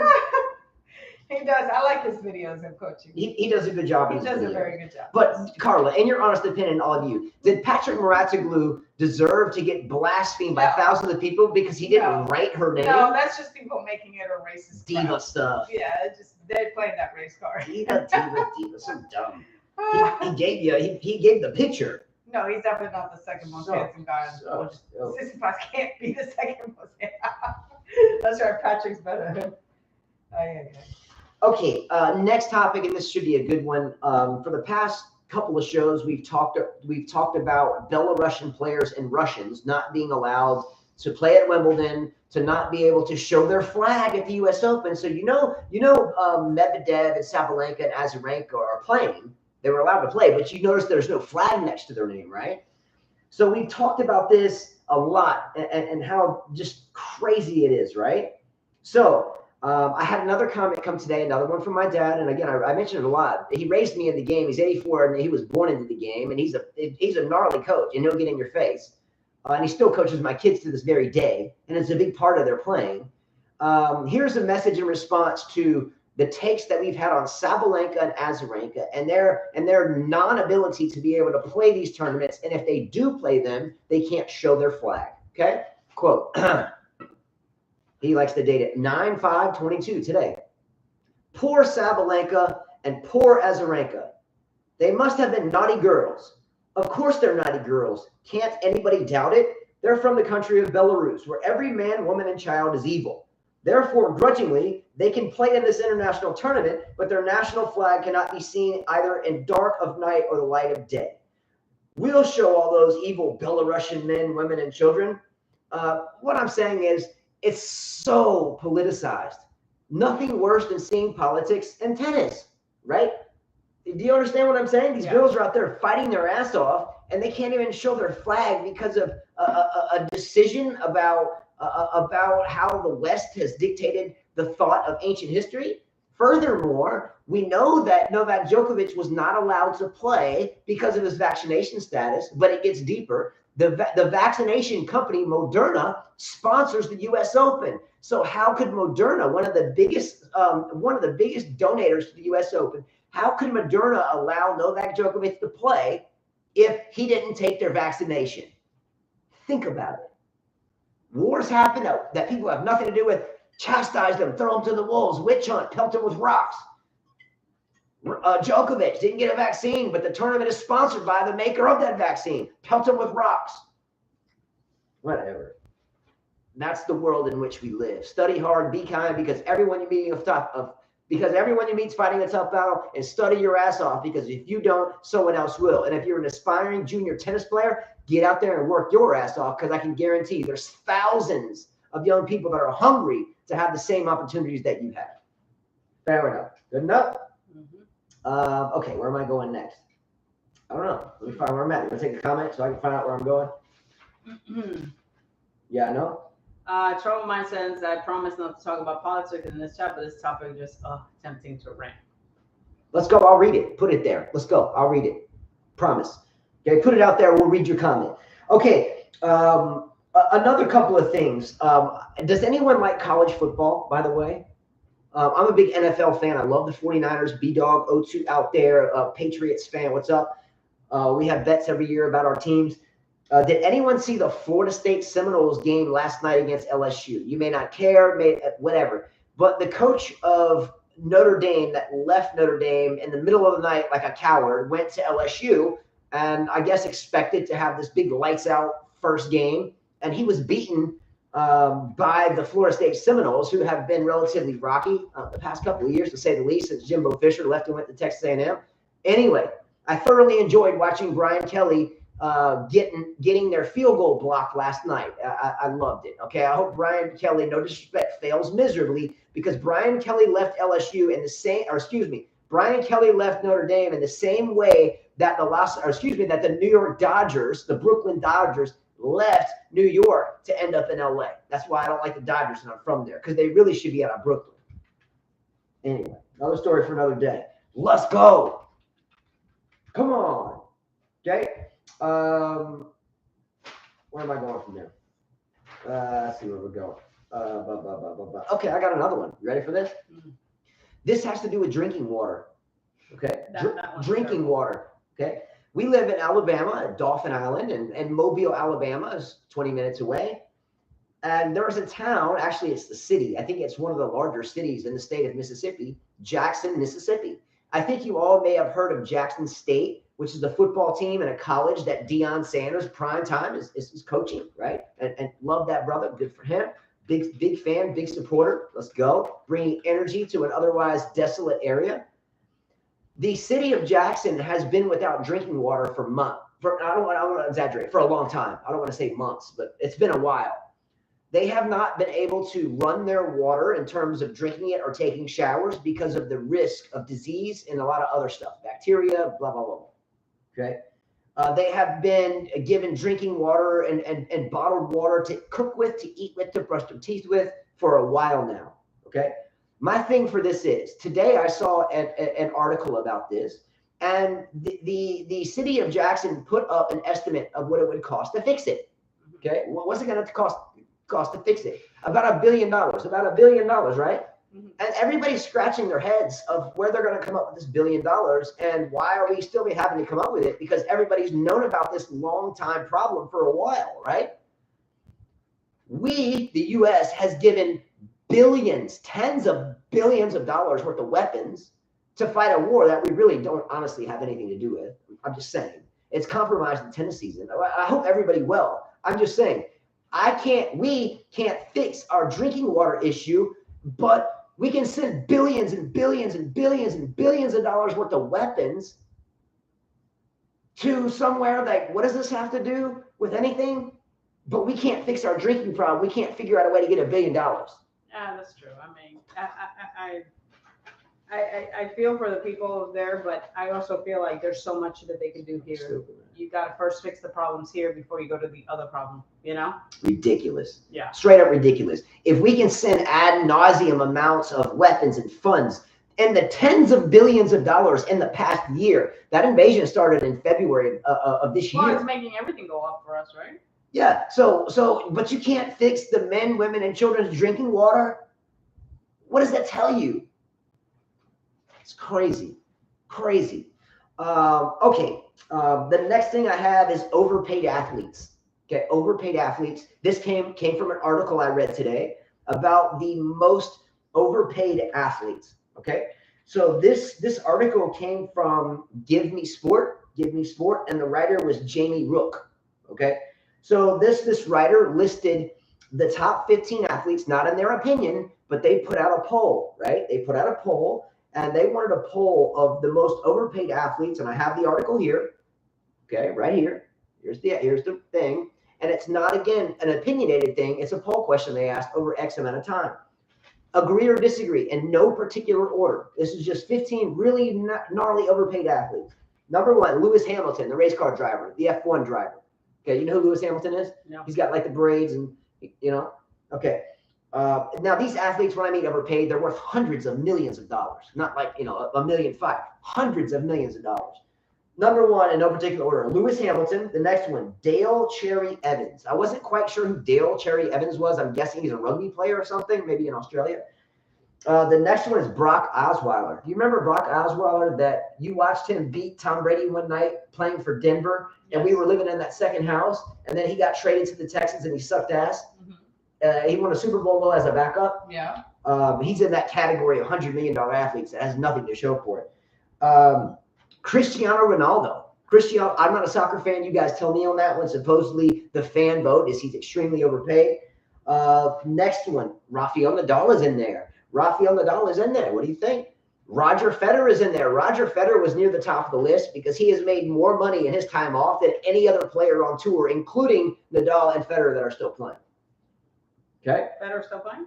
He does. I like his videos of coaching. He does a good job. He does a very good job. But Carla, in your honest opinion, all of you, did Patrick Mouratoglou deserve to get blasphemed by thousands of people because he didn't write her name? No, that's just people making it a racist diva crowd. stuff. Yeah, they're playing that race card. Diva, so dumb. He gave the picture. No, he's definitely not the second most handsome guy in the world. Tsitsipas can't be the second most handsome. That's right, Patrick's better than him. Okay, next topic, and this should be a good one. For the past couple of shows, we've talked about Belarusian players and Russians not being allowed to play at Wimbledon, to not be able to show their flag at the U.S. Open. So Medvedev and Sabalenka and Azarenka are playing. They were allowed to play, but you notice there's no flag next to their name, right? So we've talked about this a lot and how just crazy it is, right? So I had another comment come today, another one from my dad. And again, I mentioned it a lot. He raised me in the game. He's 84 and he was born into the game. And he's a gnarly coach, and he'll get in your face. And he still coaches my kids to this very day. And it's a big part of their playing. Here's a message in response to the takes that we've had on Sabalenka and Azarenka and their non-ability to be able to play these tournaments. And if they do play them, they can't show their flag. Okay? Quote. He likes the date at 9/5/22 today. Poor Sabalenka and poor Azarenka. They must have been naughty girls. Of course they're naughty girls. Can't anybody doubt it? They're from the country of Belarus, where every man, woman, and child is evil. Therefore, grudgingly, they can play in this international tournament, but their national flag cannot be seen either in dark of night or the light of day. We'll show all those evil Belarusian men, women, and children. What I'm saying is, it's so politicized. Nothing worse than seeing politics in tennis, right? Do you understand what I'm saying? These girls are out there fighting their ass off, and they can't even show their flag because of a decision about how the West has dictated the thought of ancient history. Furthermore, we know that Novak Djokovic was not allowed to play because of his vaccination status, but it gets deeper. The vaccination company Moderna sponsors the U.S. Open. So how could Moderna, one of the biggest donators to the U.S. Open, how could Moderna allow Novak Djokovic to play if he didn't take their vaccination? Think about it. Wars happen that people have nothing to do with. Chastise them, throw them to the wolves, witch hunt, pelt them with rocks. Djokovic didn't get a vaccine, but the tournament is sponsored by the maker of that vaccine. Pelt him with rocks. Whatever. That's the world in which we live. Study hard, be kind, because everyone you meet is fighting a tough battle, and study your ass off, because if you don't, someone else will. And if you're an aspiring junior tennis player, get out there and work your ass off, because I can guarantee there's thousands of young people that are hungry to have the same opportunities that you have. Fair enough. Good enough? Mm-hmm. Okay, where am I going next? I don't know. Let me find where I'm at. You want to take a comment so I can find out where I'm going? Yeah, no? Trouble Mind says, I promise not to talk about politics in this chat, but this topic is just tempting to rant. Let's go. I'll read it. Put it there. Let's go. I'll read it. Promise. Okay, put it out there. We'll read your comment. Okay. Another couple of things. Does anyone like college football, by the way? I'm a big NFL fan. I love the 49ers, B-Dog, O2 out there, Patriots fan. What's up? We have bets every year about our teams. Did anyone see the Florida State Seminoles game last night against LSU? You may not care, whatever. But the coach of Notre Dame that left Notre Dame in the middle of the night like a coward went to LSU and I guess expected to have this big lights out first game. And he was beaten by the Florida State Seminoles, who have been relatively rocky the past couple of years, to say the least, since Jimbo Fisher left and went to Texas A&M. Anyway, I thoroughly enjoyed watching Brian Kelly getting their field goal blocked last night. I loved it. Okay, I hope Brian Kelly, no disrespect, fails miserably, because Brian Kelly left LSU in the same, or excuse me, Brian Kelly left Notre Dame in the same way that the New York Dodgers, the Brooklyn Dodgers, left New York to end up in LA. That's why I don't like the Dodgers and I'm from there, because they really should be out of Brooklyn. Anyway, another story for another day. Let's go. Come on. Okay. Where am I going from there? Let's see where we're going. Okay, I got another one. You ready for this? Mm-hmm. This has to do with drinking water. Okay. Drinking water. Okay. We live in Alabama at Dauphin Island, and Mobile, Alabama is 20 minutes away. And there's a town, actually it's the city. I think it's one of the larger cities in the state of Mississippi, Jackson, Mississippi. I think you all may have heard of Jackson State, which is the football team in a college that Deion Sanders, prime time, is coaching, right? And love that brother. Good for him. Big fan, big supporter. Let's go. Bringing energy to an otherwise desolate area. The city of Jackson has been without drinking water for months. I don't want to exaggerate, for a long time. I don't want to say months, but it's been a while. They have not been able to run their water in terms of drinking it or taking showers because of the risk of disease and a lot of other stuff, bacteria, blah, blah, blah. Okay. They have been given drinking water and bottled water to cook with, to eat with, to brush their teeth with for a while now. Okay. My thing for this is, today I saw an article about this, and the city of Jackson put up an estimate of what it would cost to fix it. Okay. What's it going to cost to fix it? About $1 billion, right? Mm-hmm. And everybody's scratching their heads of where they're going to come up with this $1 billion, and why are we still having to come up with it? Because everybody's known about this long time problem for a while, right? The U.S. has given billions, tens of billions of dollars worth of weapons to fight a war that we really don't honestly have anything to do with. I'm just saying. It's compromised the tennis season. I hope everybody well. I'm just saying, we can't fix our drinking water issue, but we can send billions and billions and billions and billions of dollars worth of weapons to somewhere like, what does this have to do with anything? But we can't fix our drinking problem. We can't figure out a way to get $1 billion. Yeah, that's true. I mean, I feel for the people there, but I also feel like there's so much that they can do here. Stupid. You got to first fix the problems here before you go to the other problem, you know? Ridiculous. Yeah. Straight up ridiculous. If we can send ad nauseum amounts of weapons and funds and the tens of billions of dollars in the past year, that invasion started in February of this year. Well, it's making everything go up for us, right? Yeah. So, but you can't fix the men, women, and children's drinking water. What does that tell you? It's crazy. Okay. The next thing I have is overpaid athletes. Okay, overpaid athletes. This came from an article I read today about the most overpaid athletes. Okay, so this article came from Give Me Sport, and the writer was Jamie Rook. Okay, so this writer listed the top 15 athletes, not in their opinion, but they put out a poll, right? They put out a poll, and they wanted a poll of the most overpaid athletes, and I have the article here. Okay, right here. Here's the thing. And it's not, again, an opinionated thing. It's a poll question they asked over X amount of time. Agree or disagree in no particular order. This is just 15 really gnarly overpaid athletes. Number 1, Lewis Hamilton, the race car driver, the F1 driver. Okay, you know who Lewis Hamilton is? No. He's got like the braids and, you know. Okay. Now these athletes, when I mean overpaid, they're worth hundreds of millions of dollars. Not like, you know, $1.5 million, hundreds of millions of dollars. Number 1, in no particular order, Lewis Hamilton. The next one, Dale Cherry Evans. I wasn't quite sure who Dale Cherry Evans was. I'm guessing he's a rugby player or something, maybe in Australia. The next one is Brock Osweiler. Do you remember Brock Osweiler that you watched him beat Tom Brady one night playing for Denver? Yes. And we were living in that second house, and then he got traded to the Texans and he sucked ass. Mm-hmm. He won a Super Bowl as a backup. Yeah. He's in that category of $100 million athletes that has nothing to show for it. Cristiano Ronaldo. I'm not a soccer fan. You guys tell me on that one. Supposedly the fan vote is he's extremely overpaid. Next one, Rafael Nadal is in there. What do you think? Roger Federer is in there. Roger Federer was near the top of the list because he has made more money in his time off than any other player on tour, including Nadal and Federer that are still playing. Okay? Federer still playing?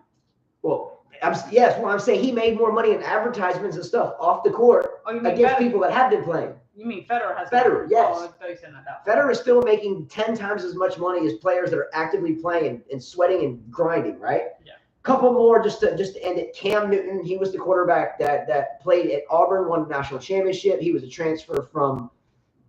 Well, I'm saying he made more money in advertisements and stuff off the court against people that have been playing. You mean Federer has Federer, yes. Oh, I thought you said Nadal. Federer is still making 10 times as much money as players that are actively playing and sweating and grinding, right? Yeah. Couple more just to end it. Cam Newton, he was the quarterback that played at Auburn, won the national championship. He was a transfer from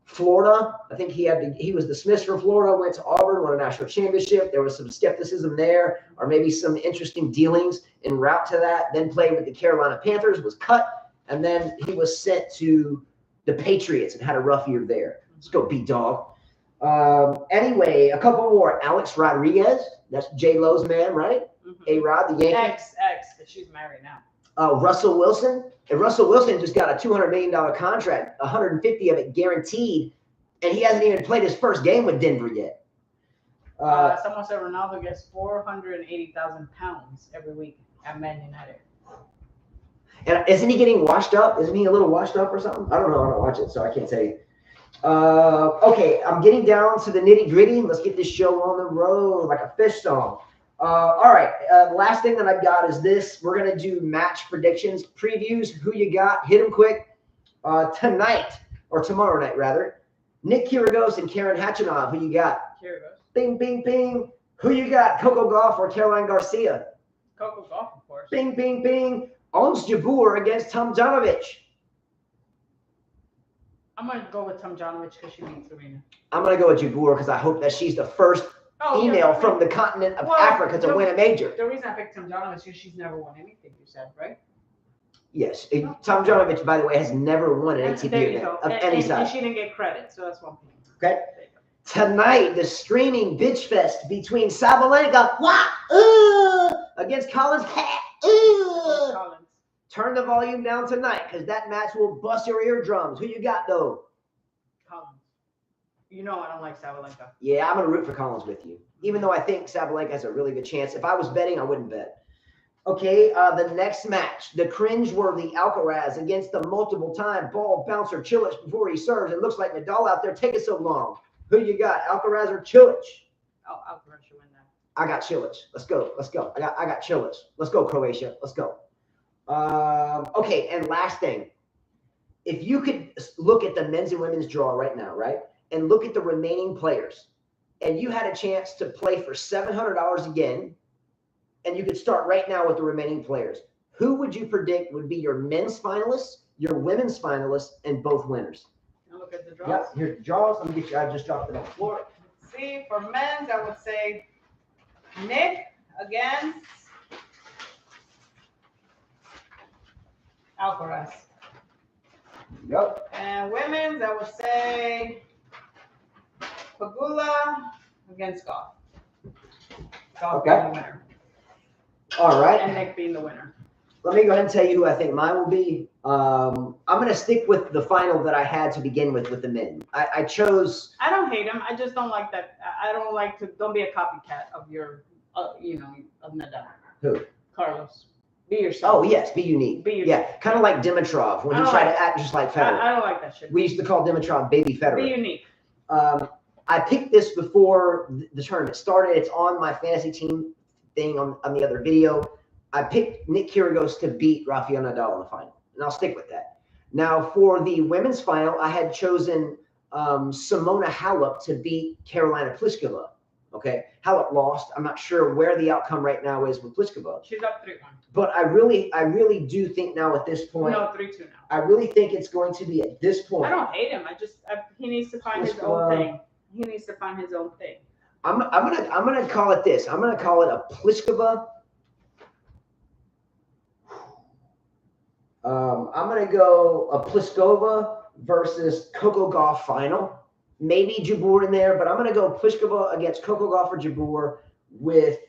Florida. I think he was dismissed from Florida, went to Auburn, won a national championship. There was some skepticism there, or maybe some interesting dealings en route to that. Then played with the Carolina Panthers, was cut, and then he was sent to the Patriots and had a rough year there. Let's go, B-Dog. Anyway, a couple more. Alex Rodriguez, that's J-Lo's man, right? Mm-hmm. A-Rod, the Yankee. Ex, but she's married now. Russell Wilson. And Russell Wilson just got a $200 million contract, 150 of it guaranteed, and he hasn't even played his first game with Denver yet. Someone said Ronaldo gets 480,000 pounds every week at Man United. And isn't he getting washed up? Isn't he a little washed up or something? I don't know. I don't watch it, so I can't say. Okay, I'm getting down to the nitty gritty. Let's get this show on the road like a fish song. All right, last thing that I've got is this. We're going to do match predictions, previews, who you got, hit them quick. Tonight, or tomorrow night, rather, Nick Kyrgios and Karen Khachanov, who you got? Kyrgios. Bing, bing, bing. Who you got, Coco Gauff or Caroline Garcia? Coco Gauff, of course. Bing, bing, bing. Ons Jabeur against Tomljanovic. I'm going to go with Tomljanovic because she beats Serena. I'm going to go with Jabeur because I hope that she's the first female from the continent of Africa to win a major. The reason I picked Tomljanovic is because she's never won anything, you said, right? Yes. Tomljanovic, by the way, has never won an ATP event of any size. And she didn't get credit, so that's one thing. Okay. Tonight, the screaming bitch fest between Sabalenka against Collins. Collins. Turn the volume down tonight because that match will bust your eardrums. Who you got, though? Collins. You know I don't like Sabalenka. Yeah, I'm going to root for Collins with you, even though I think Sabalenka has a really good chance. If I was betting, I wouldn't bet. Okay, the next match, the cringeworthy Alcaraz against the multiple-time ball bouncer Cilic before he serves. It looks like Nadal out there taking so long. Who you got, Alcaraz or Cilic? Oh, Alcaraz should win that. I got Cilic. Let's go. I got Cilic. Let's go, Croatia. Let's go. Okay, and last thing. If you could look at the men's and women's draw right now, right, and look at the remaining players, and you had a chance to play for $700 again, and you could start right now with the remaining players, who would you predict would be your men's finalists, your women's finalists, and both winners? Look at the draws. Yep, here's the draws. Let me get you. I just dropped it on the floor. See, for men's, I would say Nick against Alcaraz. Yep. And women's, I would say Pegula against Gauff. Gauff being the winner. All right. And Nick being the winner. Let me go ahead and tell you who I think mine will be. I'm going to stick with the final that I had to begin with the men. I chose. I don't hate him. I just don't like that. I don't like to. Don't be a copycat of your, of Nadal. Who? Carlos. Be yourself. Oh yes, be unique. Be yourself. Yeah, kind of like Dimitrov when he tried to act just like Federer. I don't like that shit. We used to call Dimitrov Baby Federer. Be unique. I picked this before the tournament started. It's on my fantasy team thing on the other video. I picked Nick Kyrgios to beat Rafael Nadal in the final, and I'll stick with that. Now, for the women's final, I had chosen Simona Halep to beat Carolina Pliskova. Okay, Halep lost. I'm not sure where the outcome right now is with Pliskova. She's up 3-1. But I really do think now at this point. No, 3-2 now. I really think it's going to be at this point. I don't hate him. He needs to find his own thing. He needs to find his own thing. I'm gonna call it this. I'm gonna call it a Pliskova. I'm gonna go a Pliskova versus Coco Gauff final. Maybe Jabeur in there, but I'm going to go Pliskova against Coco Gauff or Jabeur with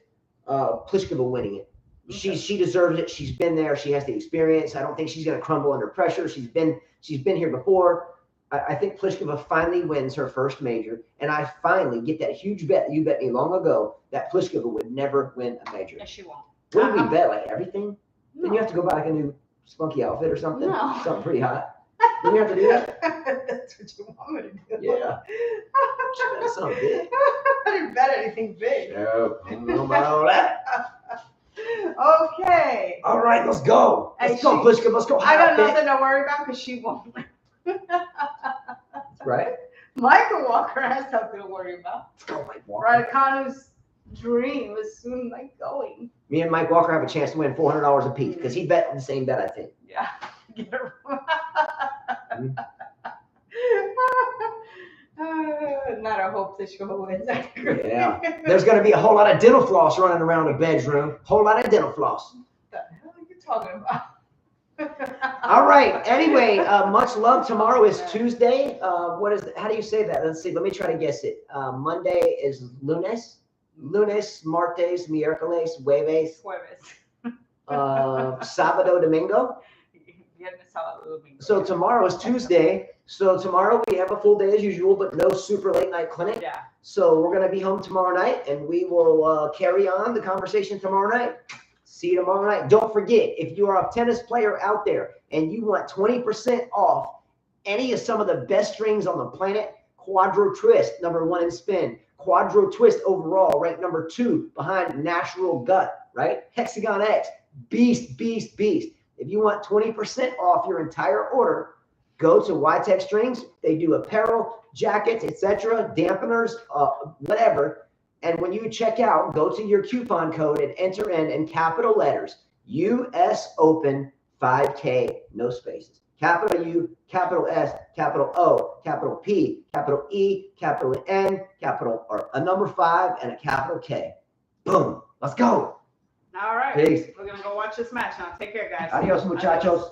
Pliskova winning it. Okay. She deserves it. She's been there. She has the experience. I don't think she's going to crumble under pressure. She's been here before. I think Pliskova finally wins her first major, and I finally get that huge bet that you bet me long ago that Pliskova would never win a major. Yes, she won't. What did we bet? Like everything? No. Then you have to go buy like a new spunky outfit or something. No. Something pretty hot. Didn't you have to do that? That's what you want me to do. Yeah. That's something big. I didn't bet anything big. No, I don't know about all that. Okay. All right, let's go. Let's go, Pliskova. Let's go. I got nothing to worry about because she won't. Right? Michael Walker has something to worry about. Let's go, Mike Walker. Raducanu's dream is soon like going. Me and Mike Walker have a chance to win $400 apiece because he bet the same bet, I think. Yeah. Get her. Not a hope that she'll win. Yeah. There's going to be a whole lot of dental floss running around the bedroom. Whole lot of dental floss. What the hell are you talking about? All right. Anyway, much love. Tomorrow is Tuesday. What is? How do you say that? Let's see. Let me try to guess it. Monday is lunes. Lunes, martes, miércoles, jueves. Sábado, domingo. So tomorrow is Tuesday. So tomorrow we have a full day as usual, but no super late night clinic. Yeah. So we're going to be home tomorrow night, and we will carry on the conversation tomorrow night. See you tomorrow night. Don't forget, if you are a tennis player out there and you want 20% off any of some of the best strings on the planet, Quadro Twist, #1 in spin. Quadro Twist overall, ranked #2 behind Natural Gut, right? Hexagon X, beast, beast, beast. If you want 20% off your entire order, go to Y-Tex Strings. They do apparel, jackets, etc., dampeners, whatever. And when you check out, go to your coupon code and enter in capital letters, US Open 5K, no spaces. Capital U, capital S, capital O, capital P, capital E, capital N, capital or a number 5, and a capital K. Boom. Let's go. All right. Peace. We're going to go watch this match now. Take care, guys. Adios, muchachos.